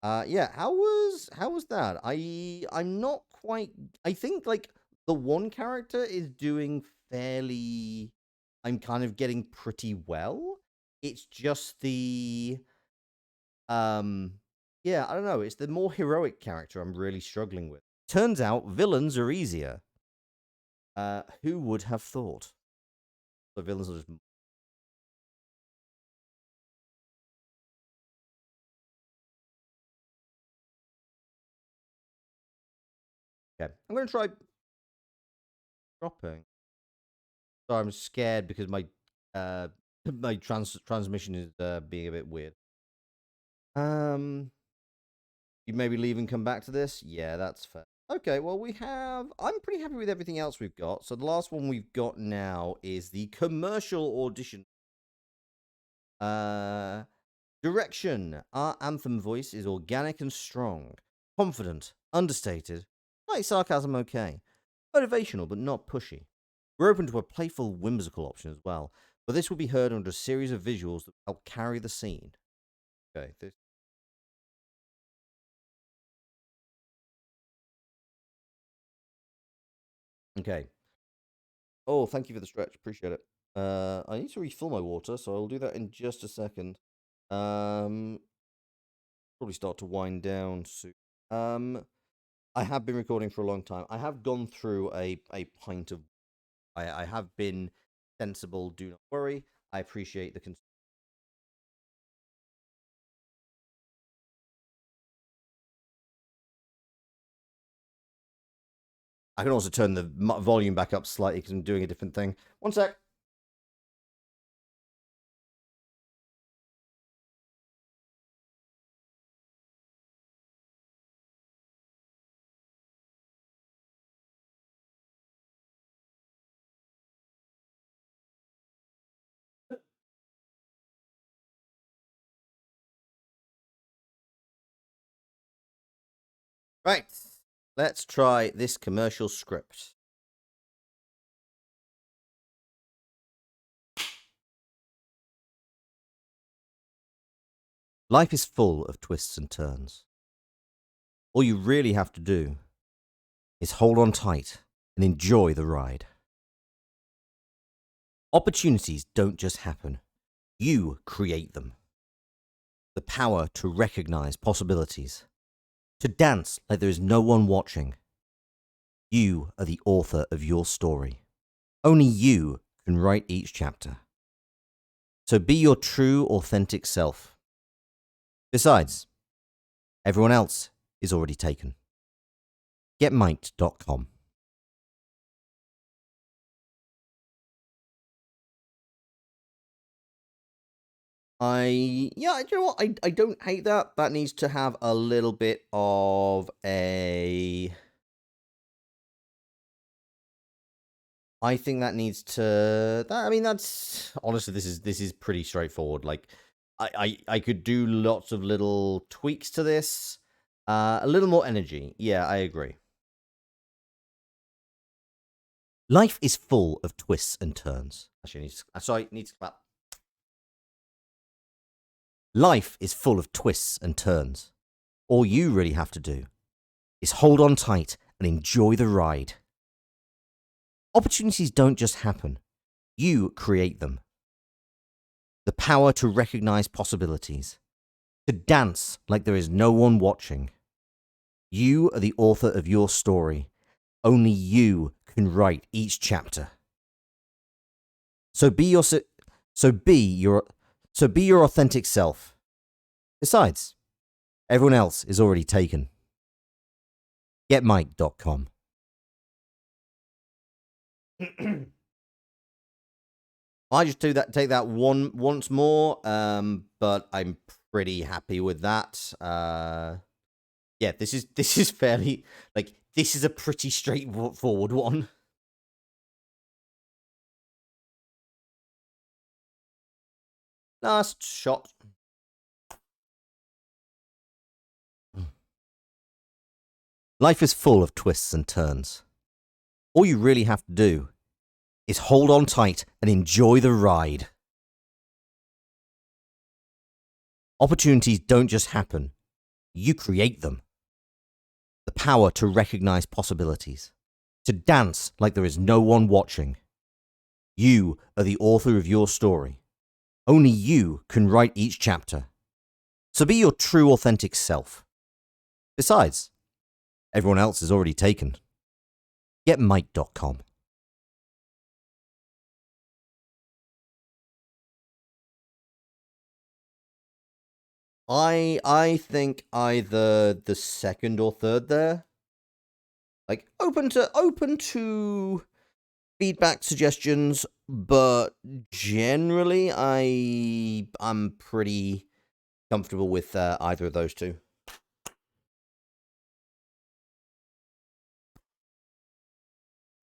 Speaker 1: Yeah, how was that? I'm not quite. I think like the one character is doing fairly. I'm kind of getting pretty well. It's just the um yeah, I don't know. It's the more heroic character I'm really struggling with. Turns out villains are easier. Who would have thought? The villains are just okay. I'm gonna try dropping. Sorry, I'm scared because my uh my transmission is being a bit weird. You maybe leave and come back to this? Yeah, that's fair. Okay, well, I'm pretty happy with everything else we've got. So the last one we've got now is the commercial audition. Uh, Direction. Our anthem voice is organic and strong. Confident, understated, light sarcasm okay. Motivational, but not pushy. We're open to a playful, whimsical option as well, but this will be heard under a series of visuals that help carry the scene. Okay, this. Okay. Oh, thank you for the stretch. Appreciate it. I need to refill my water, so I'll do that in just a second. Um, Probably start to wind down soon. I have been recording for a long time. I have gone through a pint of. I have been sensible. Do not worry. I appreciate the. I can also turn the volume back up slightly because I'm doing a different thing. One sec. Right. Let's try this commercial script. Life is full of twists and turns. All you really have to do is hold on tight and enjoy the ride. Opportunities don't just happen. You create them. The power to recognize possibilities. To dance like there is no one watching. You are the author of your story. Only you can write each chapter. So be your true, authentic self. Besides, everyone else is already taken. GetMiked.com. You know what? I don't hate that. That needs to have a little bit of a. I think that needs to. I mean, that's honestly, this is pretty straightforward. Like, I could do lots of little tweaks to this. A little more energy. Yeah, I agree. Life is full of twists and turns. Actually, need to clap. Life is full of twists and turns. All you really have to do is hold on tight and enjoy the ride. Opportunities don't just happen. You create them. The power to recognize possibilities. To dance like there is no one watching. You are the author of your story. Only you can write each chapter. So be your authentic self. Besides, everyone else is already taken. GetMike.com. I just take that once more, but I'm pretty happy with that. Yeah, this is fairly like this is a pretty straightforward one. Last shot. Life is full of twists and turns. All you really have to do is hold on tight and enjoy the ride. Opportunities don't just happen. You create them. The power to recognize possibilities. To dance like there is no one watching. You are the author of your story. Only you can write each chapter. So be your true, authentic self. Besides, everyone else is already taken. GetMike.com. I think either the second or third there. Like open to feedback, suggestions, but generally I'm pretty comfortable with either of those two.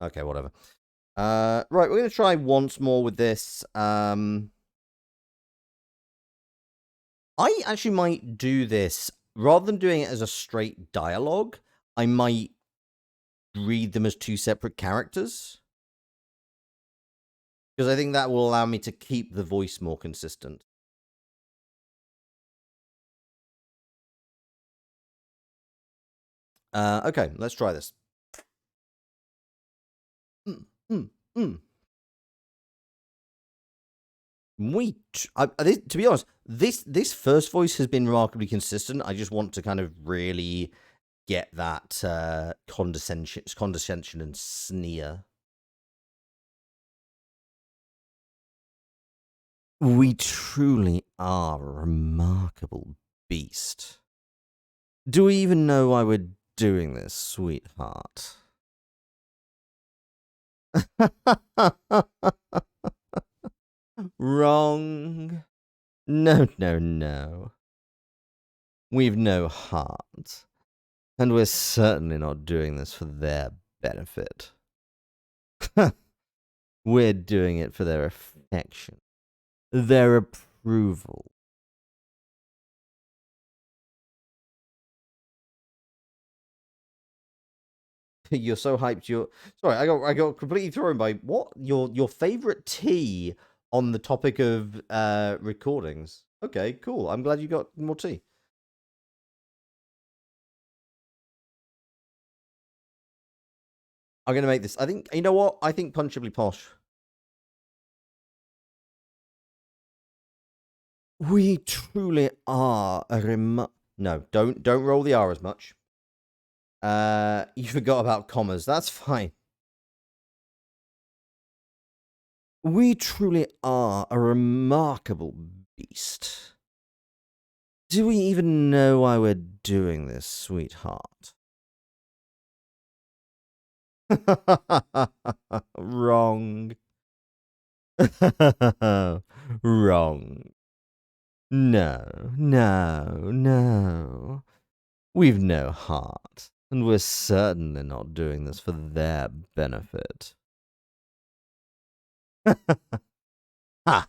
Speaker 1: Okay, whatever. Right, we're gonna try once more with this. I actually might do this rather than doing it as a straight dialogue. I might read them as two separate characters, because I think that will allow me to keep the voice more consistent. Okay, let's try this. Mm, mm, mm. To be honest, this first voice has been remarkably consistent. I just want to kind of really get that condescension and sneer. We truly are a remarkable beast. Do we even know why we're doing this, sweetheart? Wrong. No, no, no. We've no heart. And we're certainly not doing this for their benefit. We're doing it for their affection, their approval. You're so hyped. Sorry. I got completely thrown by what your favorite tea on the topic of recordings. Okay, cool. I'm glad you got more tea. I'm gonna make this. I think you know what. I think Punchably Posh. We truly are a No, don't roll the R as much. You forgot about commas. That's fine. We truly are a remarkable beast. Do we even know why we're doing this, sweetheart? Wrong. Wrong. No, no, no. We've no heart, and we're certainly not doing this for their benefit. Ha!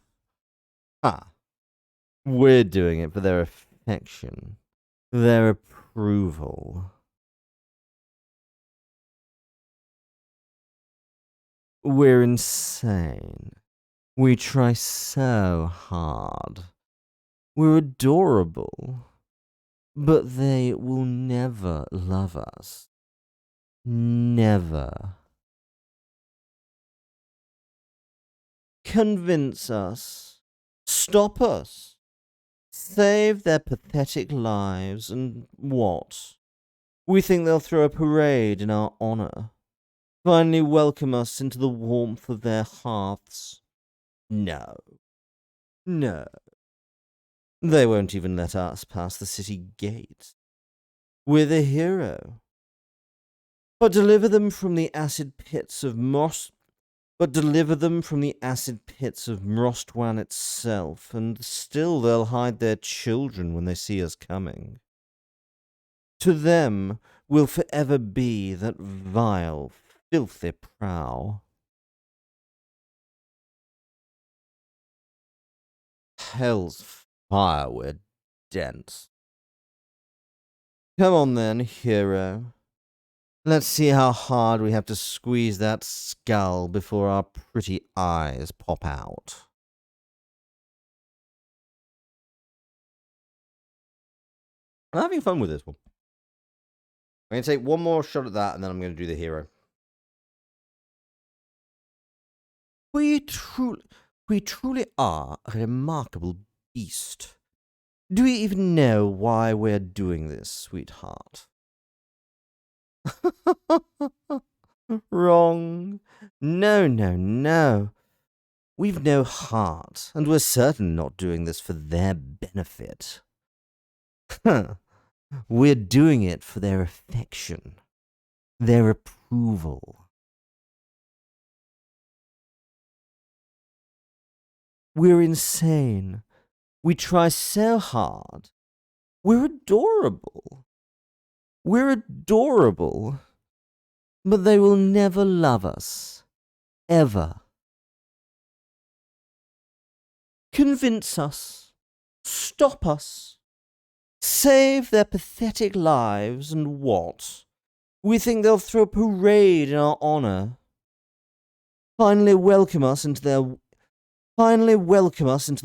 Speaker 1: Ha! We're doing it for their affection, their approval. We're insane. We try so hard. We're adorable. But they will never love us. Never. Convince us. Stop us. Save their pathetic lives, and what? We think they'll throw a parade in our honor. Finally welcome us into the warmth of their hearths. No. No. They won't even let us pass the city gate. We're the hero. But deliver them from the acid pits of Mrostwan itself, and still they'll hide their children when they see us coming. To them will forever be that vile, filthy prow. Hell's fire, we're dense. Come on then, hero. Let's see how hard we have to squeeze that skull before our pretty eyes pop out. I'm having fun with this one. I'm going to take one more shot at that, and then I'm going to do the hero. We truly are a remarkable beast. Do we even know why we're doing this, sweetheart? Wrong. No, no, no. We've no heart, and we're certainly not doing this for their benefit. We're doing it for their affection, their approval. We're insane. We try so hard. We're adorable. We're adorable. But they will never love us. Ever. Convince us. Stop us. Save their pathetic lives, and what? We think they'll throw a parade in our honor. Finally welcome us into the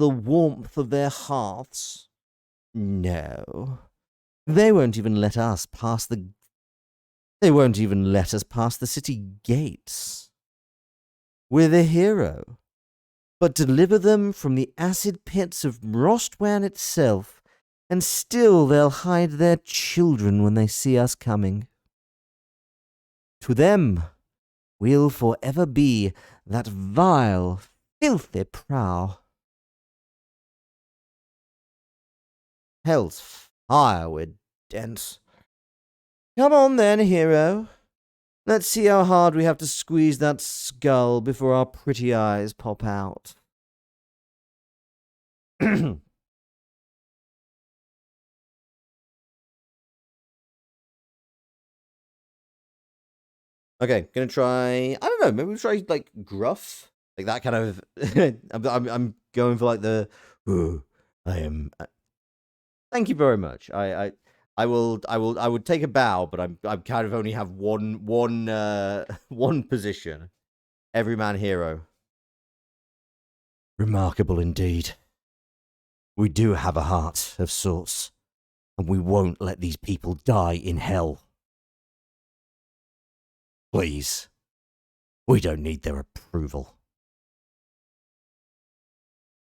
Speaker 1: warmth of their hearths. No. They won't even let us pass the city gates. We're the hero. But deliver them from the acid pits of Mrostwan itself, and still they'll hide their children when they see us coming. To them, we'll forever be that vile, filthy prow. Hell's fire, we're dense. Come on then, hero. Let's see how hard we have to squeeze that skull before our pretty eyes pop out. Okay, gonna try. I don't know. Maybe we'll try like gruff, like that kind of. I'm going for like the. I am. Thank you very much. I would take a bow, but I kind of only have one position. Everyman hero. Remarkable indeed. We do have a heart of sorts, and we won't let these people die in hell. Please. We don't need their approval.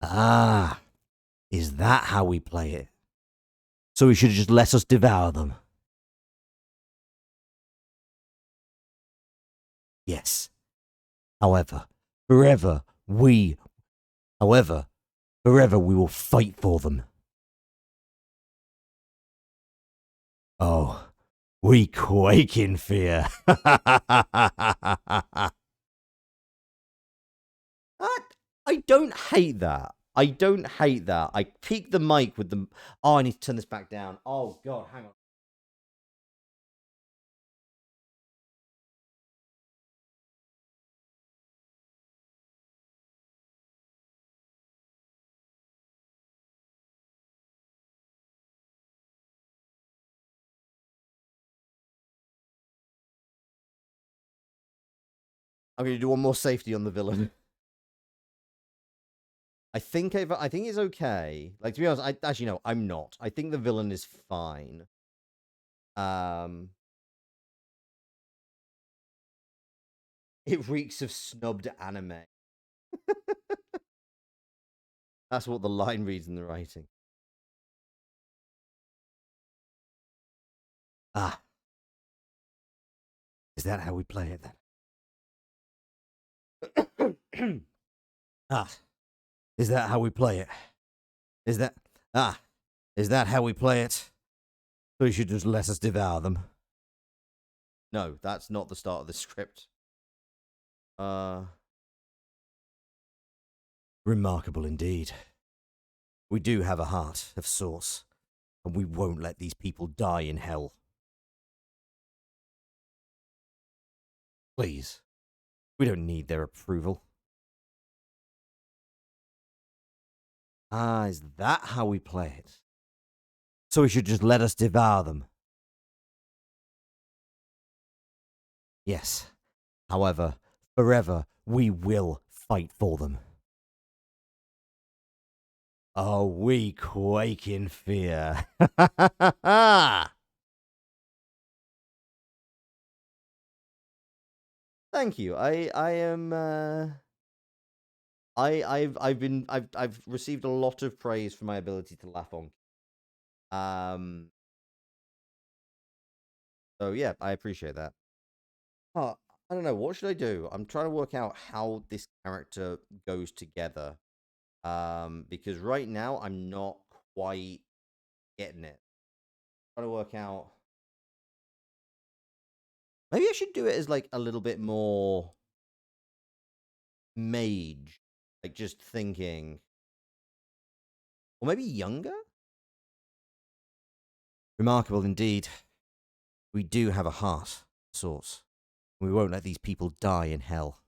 Speaker 1: Ah, Is that how we play it? So he should just let us devour them. Yes. However, forever we will fight for them. Oh, we quake in fear. I don't hate that. I don't hate that. I peaked the mic with the... Oh, I need to turn this back down. Oh, God, hang on. I'm going to do one more safety on the villain. I think it's okay. Like, to be honest, actually no, I'm not. I think the villain is fine. It reeks of snubbed anime. That's what the line reads in the writing. Ah. Is that how we play it then? Ah. Is that how we play it? Is that how we play it? So you should just let us devour them. No, that's not the start of the script. Remarkable indeed. We do have a heart of sorts, and we won't let these people die in hell. Please. We don't need their approval. Ah, is that how we play it? So he should just let us devour them. Yes. However, forever we will fight for them. Oh, we quake in fear. Thank you. I've received a lot of praise for my ability to laugh on. So yeah, I appreciate that. Oh, I don't know. What should I do? I'm trying to work out how this character goes together. Because right now I'm not quite getting it. I'm trying to work out. Maybe I should do it as like a little bit more mage. Like just thinking. Or maybe younger? Remarkable indeed. We do have a heart, sorts. We won't let these people die in hell.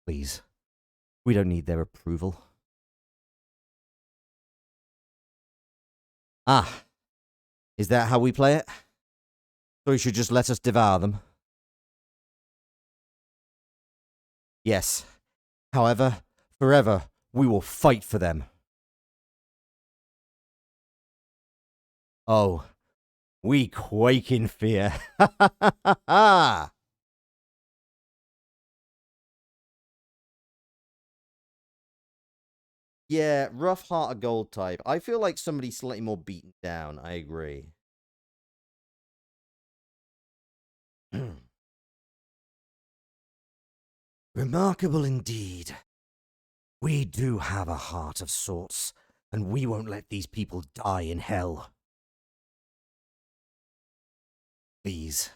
Speaker 1: Please. We don't need their approval. Ah. Is that how we play it? So you should just let us devour them. Yes. However, forever, we will fight for them. Oh, we quake in fear. Yeah, rough heart of gold type. I feel like somebody slightly more beaten down. I agree. Remarkable indeed. We do have a heart of sorts, and we won't let these people die in hell. Please.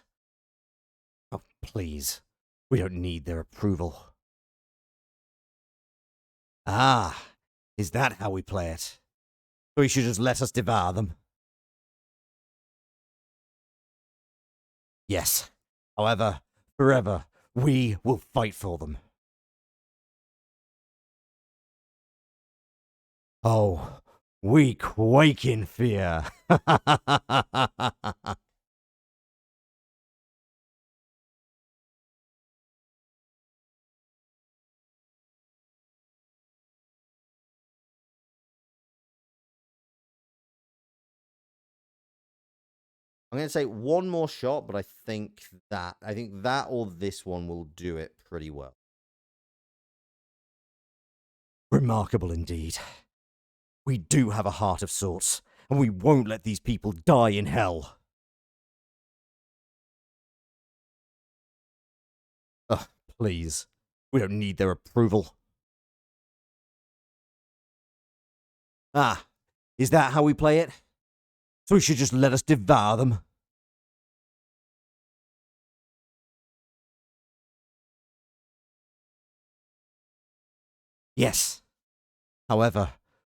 Speaker 1: Oh, please. We don't need their approval. Ah, is that how we play it? So you should just let us devour them? Yes. However, forever, we will fight for them. Oh, we quake in fear. I'm going to say one more shot, but I think that or this one will do it pretty well. Remarkable indeed. We do have a heart of sorts, and we won't let these people die in hell. Ugh, please. We don't need their approval. Ah, is that how we play it? So we should just let us devour them? Yes. However,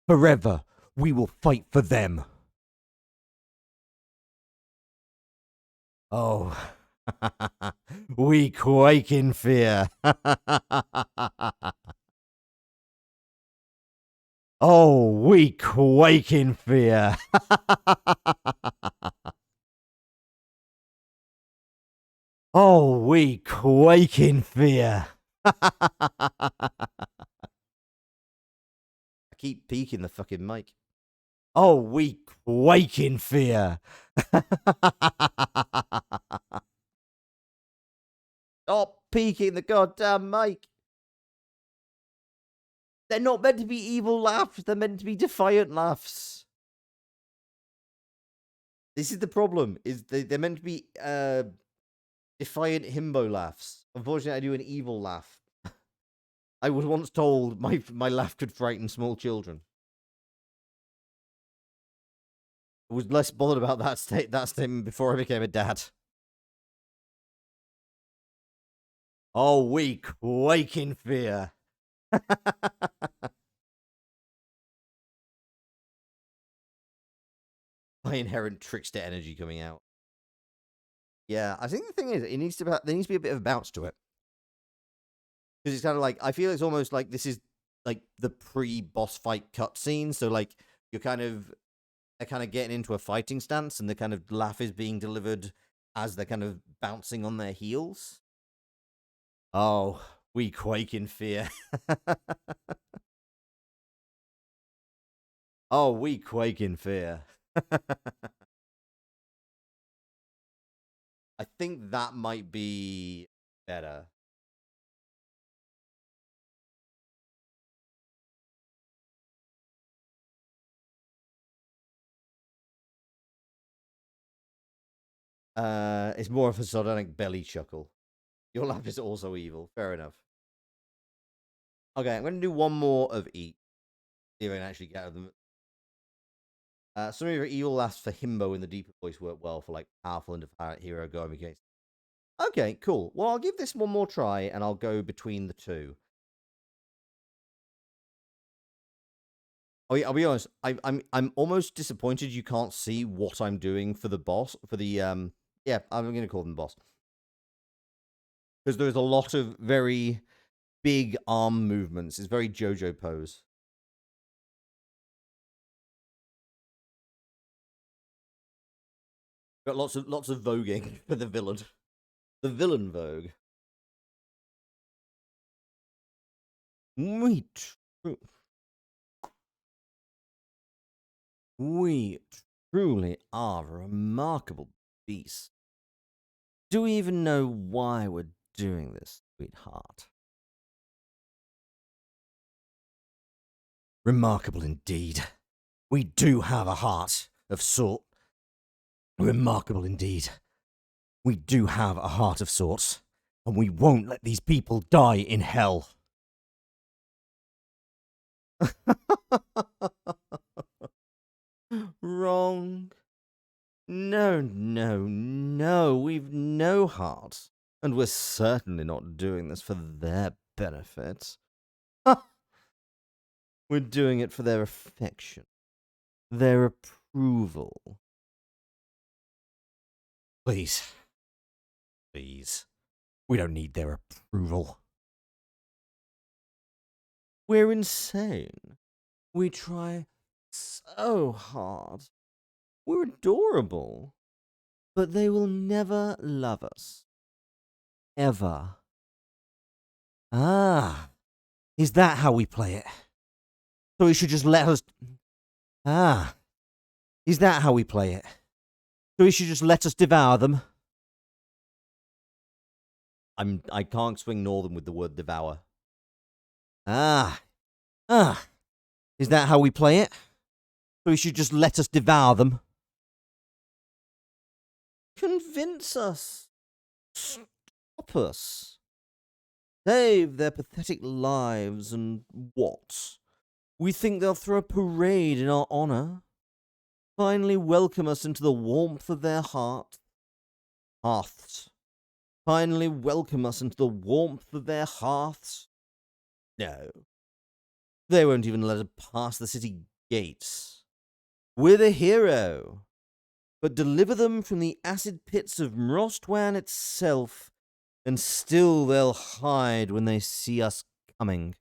Speaker 1: forever, we will fight for them. Oh, we quake in fear. Oh, we quake in fear. Oh, we quake in fear. I keep peeking the fucking mic. Oh, we quake in fear. Stop peeking the goddamn mic. They're not meant to be evil laughs. They're meant to be defiant laughs. This is the problem. Is they're meant to be defiant himbo laughs. Unfortunately, I do an evil laugh. I was once told my laugh could frighten small children. I was less bothered about that statement before I became a dad. Oh, we quake in fear. My inherent trickster energy coming out. Yeah, I think the thing is, there needs to be a bit of a bounce to it. Because it's kind of like, I feel it's almost like this is like the pre-boss fight cutscene. So like they're kind of getting into a fighting stance, and the kind of laugh is being delivered as they're kind of bouncing on their heels. Oh, we quake in fear. Oh, we quake in fear. I think that might be better. It's more of a sardonic belly chuckle. Your laugh is also evil. Fair enough. Okay, I'm going to do one more of each. See if I can actually get them. Some of your evil laughs for himbo in the deeper voice work well for like powerful and defiant hero going against. Okay, cool. Well, I'll give this one more try, and I'll go between the two. I'll be honest. I'm almost disappointed you can't see what I'm doing for the boss. For the yeah, I'm going to call them boss, because there's a lot of very big arm movements. It's very JoJo pose. Got lots of voguing for the villain. The villain vogue. We truly are a remarkable beast. Do we even know why we're doing this, sweetheart? Remarkable indeed. We do have a heart of sort. Remarkable indeed. We do have a heart of sorts, and we won't let these people die in hell. Wrong. No, no, no. We've no heart, and we're certainly not doing this for their benefit. We're doing it for their affection, their approval. Please. Please. We don't need their approval. We're insane. We try so hard. We're adorable. But they will never love us. Ever. Ah. Is that how we play it? So you should just let us... Ah. Is that how we play it? So you should just let us devour them? I can't swing northern with the word devour. Ah. Ah, is that how we play it? So you should just let us devour them? Convince us. Stop us. Save their pathetic lives and what? We think they'll throw a parade in our honor? Finally welcome us into the warmth of their hearths. Finally welcome us into the warmth of their hearths? No. They won't even let us pass the city gates. We're the hero. But deliver them from the acid pits of Mrostwan itself, and still they'll hide when they see us coming.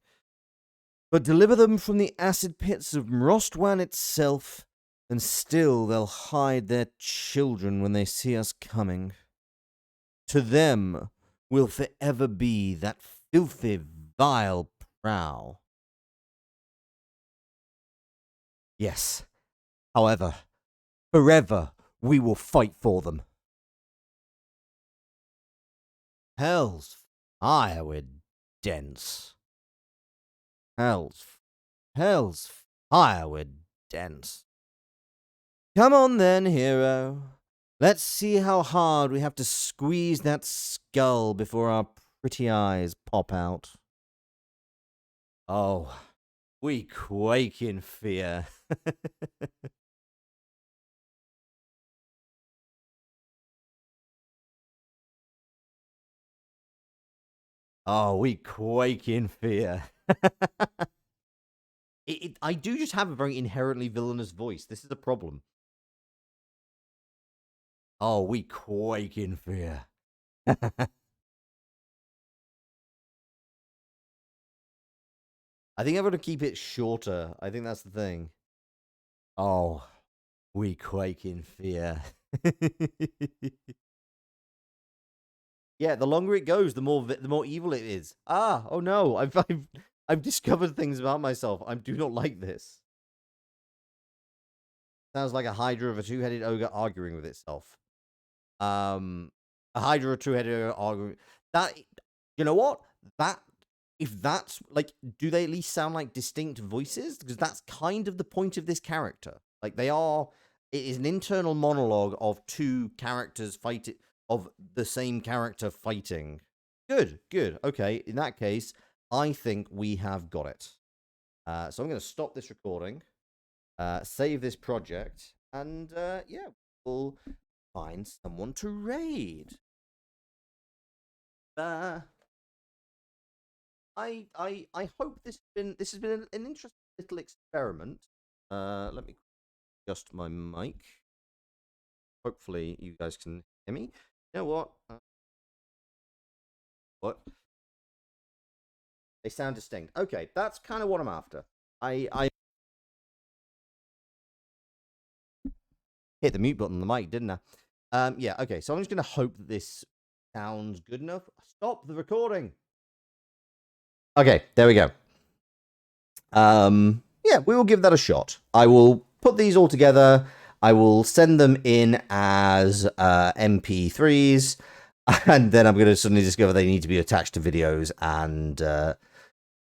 Speaker 1: But deliver them from the acid pits of Mrostwan itself, and still they'll hide their children when they see us coming. To them will forever be that filthy, vile prow. Yes, however, forever we will fight for them. Hell's fire, we're dense. Hell's fire, we're dense. Come on then, hero. Let's see how hard we have to squeeze that skull before our pretty eyes pop out. Oh, we quake in fear. Oh, we quake in fear. I do just have a very inherently villainous voice. This is a problem. Oh, we quake in fear. I think I'm going to keep it shorter. I think that's the thing. Oh, we quake in fear. Yeah, the longer it goes, the more evil it is. Oh no, I've discovered things about myself. I do not like this. Sounds like a hydra of a two-headed ogre arguing with itself. A hydra of a two-headed ogre arguing. That, you know what? That, if that's like, do they at least sound like distinct voices? Because that's kind of the point of this character. Like they are. It is an internal monologue of two characters fighting, of the same character fighting. Good. Okay, in that case, I think we have got it. So I'm going to stop this recording, save this project, and yeah, we'll find someone to raid. I hope this has been an interesting little experiment. Let me adjust my mic. Hopefully you guys can hear me. You know what? What? They sound distinct. Okay, that's kind of what I'm after. I hit the mute button on the mic, didn't I? Yeah, okay, so I'm just going to hope that this sounds good enough. Stop the recording. Okay, there we go. Yeah, we will give that a shot. I will put these all together. I will send them in as MP3s, and then I'm going to suddenly discover they need to be attached to videos. And to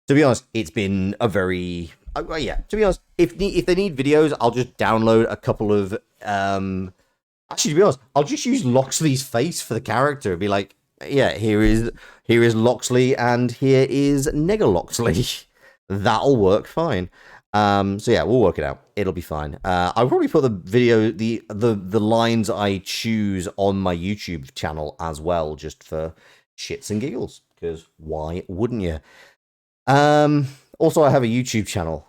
Speaker 1: be honest, it's been a very yeah. To be honest, if they need videos, I'll just download a couple of. Actually, to be honest, I'll just use Loxley's face for the character. Be like, yeah, here is Loxley, and here is Nega Loxley. That'll work fine. So yeah, we'll work it out. It'll be fine. I'll probably put the video, the lines I choose on my YouTube channel as well, just for shits and giggles. Because why wouldn't you? Also, I have a YouTube channel.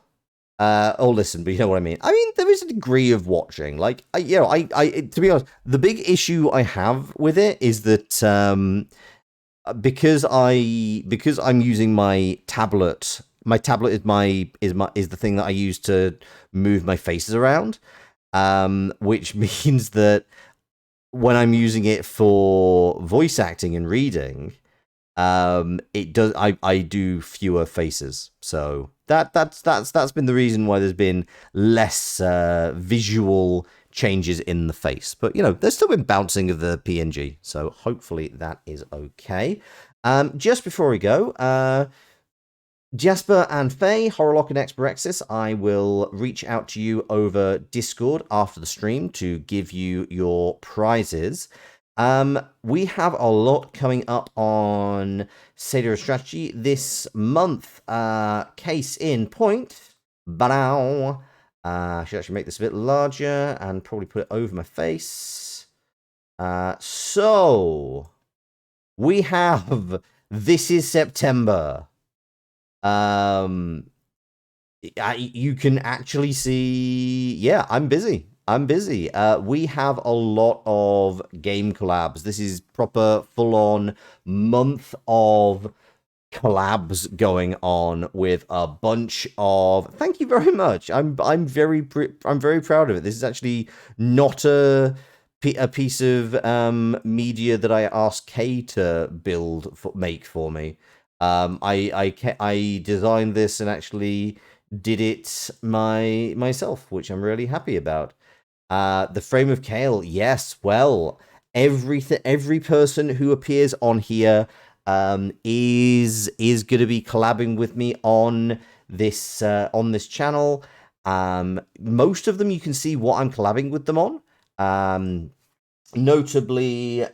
Speaker 1: Oh, listen, but you know what I mean. I mean, there is a degree of watching. Like, I to be honest, the big issue I have with it is that because I'm using my tablet. My tablet is the thing that I use to move my faces around, which means that when I'm using it for voice acting and reading, it does I do fewer faces. So that's been the reason why there's been less visual changes in the face. But you know, there's still been bouncing of the PNG, so hopefully that is okay. Just before we go, Jasper and Faye, Horrorlock and Exporexis, I will reach out to you over Discord after the stream to give you your prizes. We have a lot coming up on Satyr Strategy this month. Case in point. Ba-dow. I should actually make this a bit larger and probably put it over my face. So we have This is September. You can actually see, yeah, I'm busy. We have a lot of game collabs. This is proper full-on month of collabs going on with a bunch of. Thank you very much. I'm very proud of it. This is actually not a piece of media that I asked Kay to make for me. I designed this and actually did it myself, which I'm really happy about. The frame of Kale, yes. Well, every person who appears on here is going to be collabing with me on this channel. Most of them you can see what I'm collabing with them on. Notably,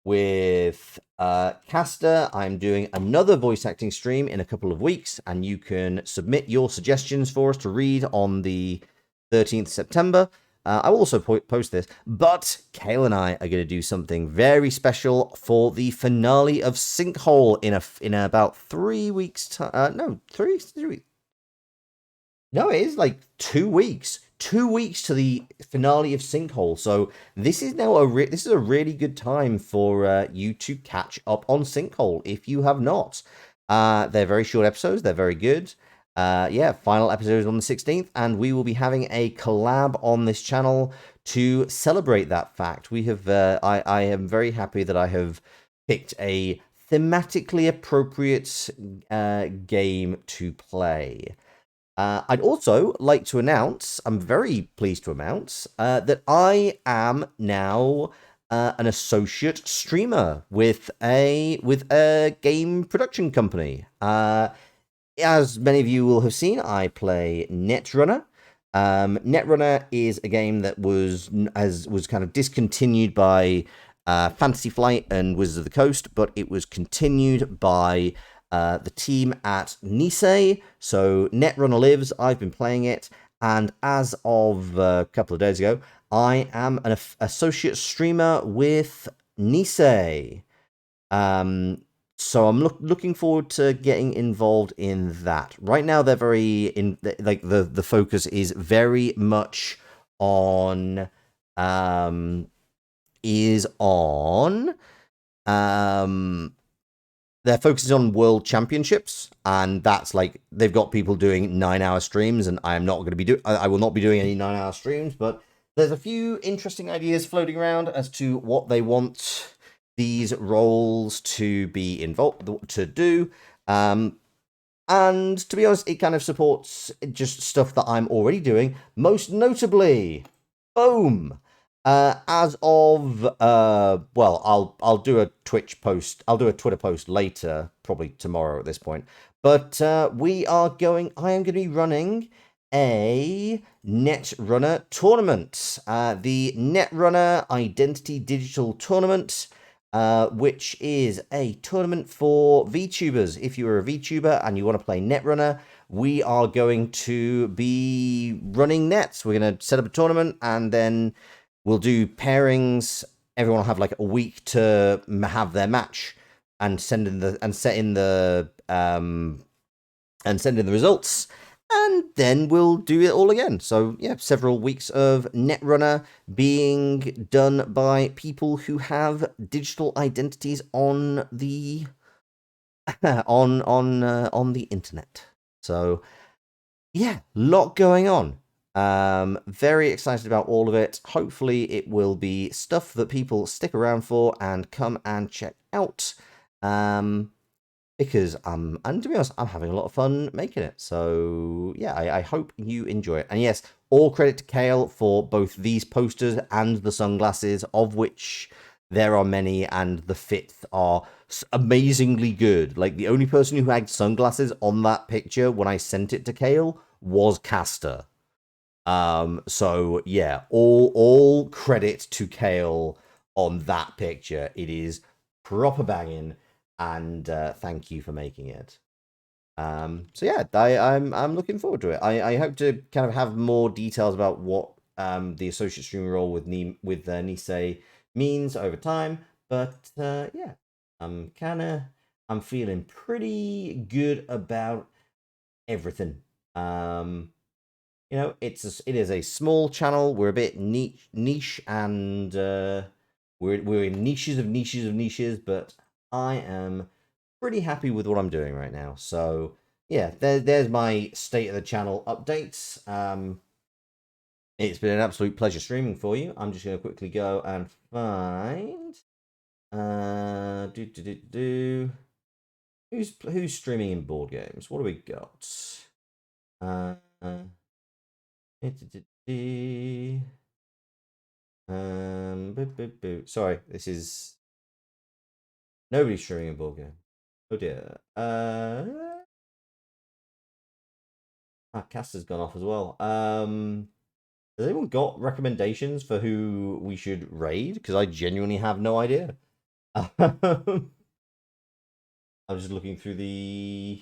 Speaker 1: with Caster, I'm doing another voice acting stream in a couple of weeks, and you can submit your suggestions for us to read on the 13th September. I will also post this, but Kale and I are going to do something very special for the finale of Sinkhole in about 3 weeks time. No, 3 weeks. No, it is like 2 weeks. 2 weeks to the finale of Sinkhole. So this is now this is a really good time for you to catch up on Sinkhole if you have not. They're very short episodes. They're very good. Yeah, final episode is on the 16th, and we will be having a collab on this channel to celebrate that fact. We have. I am very happy that I have picked a thematically appropriate game to play. I'd also like to announce, I'm very pleased to announce, that I am now an associate streamer with a game production company. As many of you will have seen, I play Netrunner. Netrunner is a game that was kind of discontinued by Fantasy Flight and Wizards of the Coast, but it was continued by the team at Nisei. So Netrunner lives. I've been playing it, and as of a couple of days ago, I am an associate streamer with Nisei. So I'm looking forward to getting involved in that. Right now, they're the focus is very much on their focus is on world championships, and that's like they've got people doing 9-hour streams, and I am not going to be I will not be doing any 9-hour streams, but there's a few interesting ideas floating around as to what they want these roles to be involved to do. And to be honest, it kind of supports just stuff that I'm already doing. Most notably, boom. As of well, I'll do a Twitch post. I'll do a Twitter post later, probably tomorrow at this point. But I am going to be running a Netrunner tournament, the Netrunner Identity Digital Tournament, which is a tournament for VTubers. If you are a VTuber and you want to play Netrunner, we are going to be running nets. We're going to set up a tournament, and then we'll do pairings. Everyone will have like a week to have their match and send in the results, and then we'll do it all again. So yeah, several weeks of Netrunner being done by people who have digital identities on the on the internet. So yeah, lot going on. Very excited about all of it. Hopefully it will be stuff that people stick around for and come and check out. Because and to be honest, I'm having a lot of fun making it. So yeah, I hope you enjoy it. And yes, all credit to Kale for both these posters and the sunglasses, of which there are many, and the fits are amazingly good. Like, the only person who had sunglasses on that picture when I sent it to Kale was Caster. So yeah, all credit to Kale on that picture. It is proper banging, and thank you for making it. So yeah, I'm looking forward to it. I hope to kind of have more details about what the associate streamer role with Nisei means over time. But yeah, I'm feeling pretty good about everything. It is a small channel. We're a bit niche, and we're in niches of niches of niches. But I am pretty happy with what I'm doing right now. So yeah, there's my state of the channel updates. It's been an absolute pleasure streaming for you. I'm just gonna quickly go and find do do do do who's streaming in board games. What do we got? Uh, uh Sorry, this is nobody's streaming a board game. Oh dear. Caster's gone off as well. Has anyone got recommendations for who we should raid? Because I genuinely have no idea. I'm just looking through the.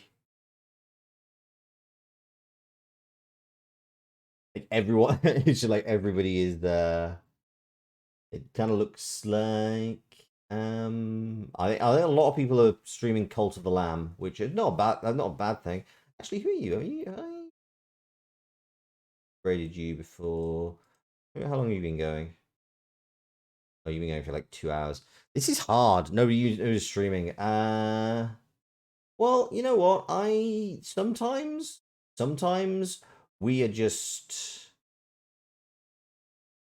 Speaker 1: Like everyone, it's just like everybody is there. It kind of looks like I think a lot of people are streaming Cult of the Lamb, which is not a bad thing. Actually, who are you? I rated you before. How long have you been going? Oh, you've been going for like 2 hours. This is hard. Nobody who's streaming. Well, you know what? I sometimes we are just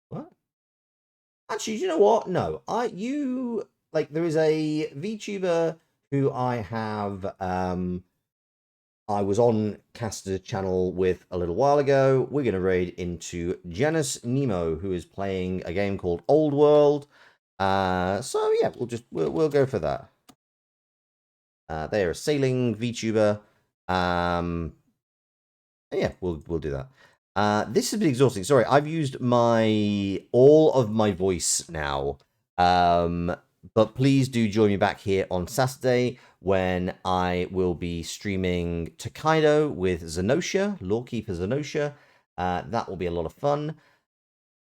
Speaker 1: what? Actually, you know what? No, there is a VTuber who I was on Caster's channel with a little while ago. We're gonna raid into Janus Nemo, who is playing a game called Old World. So yeah, we'll go for that. They are a sailing VTuber. Yeah, we'll do that. This has been exhausting. Sorry, I've used all of my voice now. But please do join me back here on Saturday when I will be streaming Tokaido with Zenosha, Lawkeeper Zenosha. That will be a lot of fun.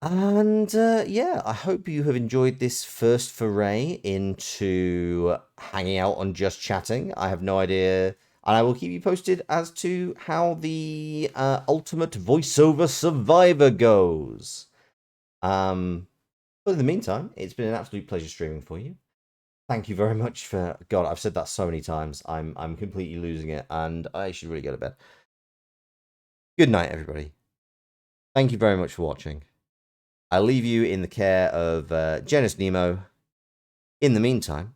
Speaker 1: And yeah, I hope you have enjoyed this first foray into hanging out on Just Chatting. I have no idea, and I will keep you posted as to how the ultimate voiceover survivor goes. But in the meantime, it's been an absolute pleasure streaming for you. Thank you very much for God. I've said that so many times. I'm completely losing it, and I should really go to bed. Good night, everybody. Thank you very much for watching. I'll leave you in the care of Janus Nemo. In the meantime,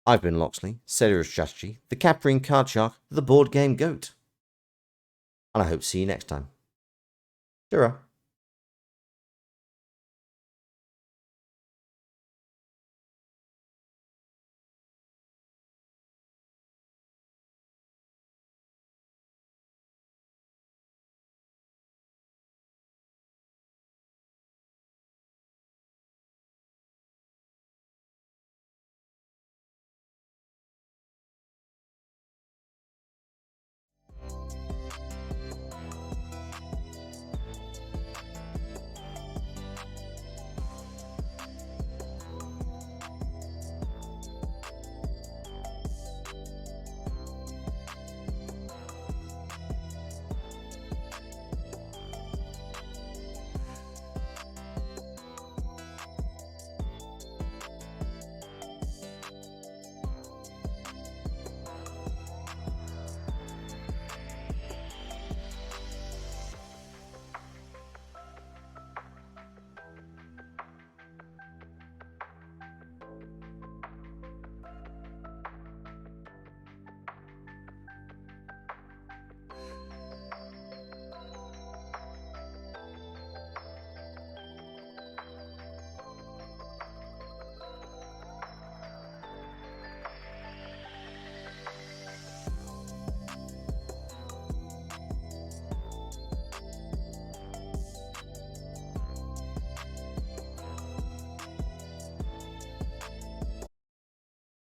Speaker 1: I've been Loxley, Sailor of Strategy, the Capering Card Shark, the Board Game Goat. And I hope to see you next time. Ta-ra.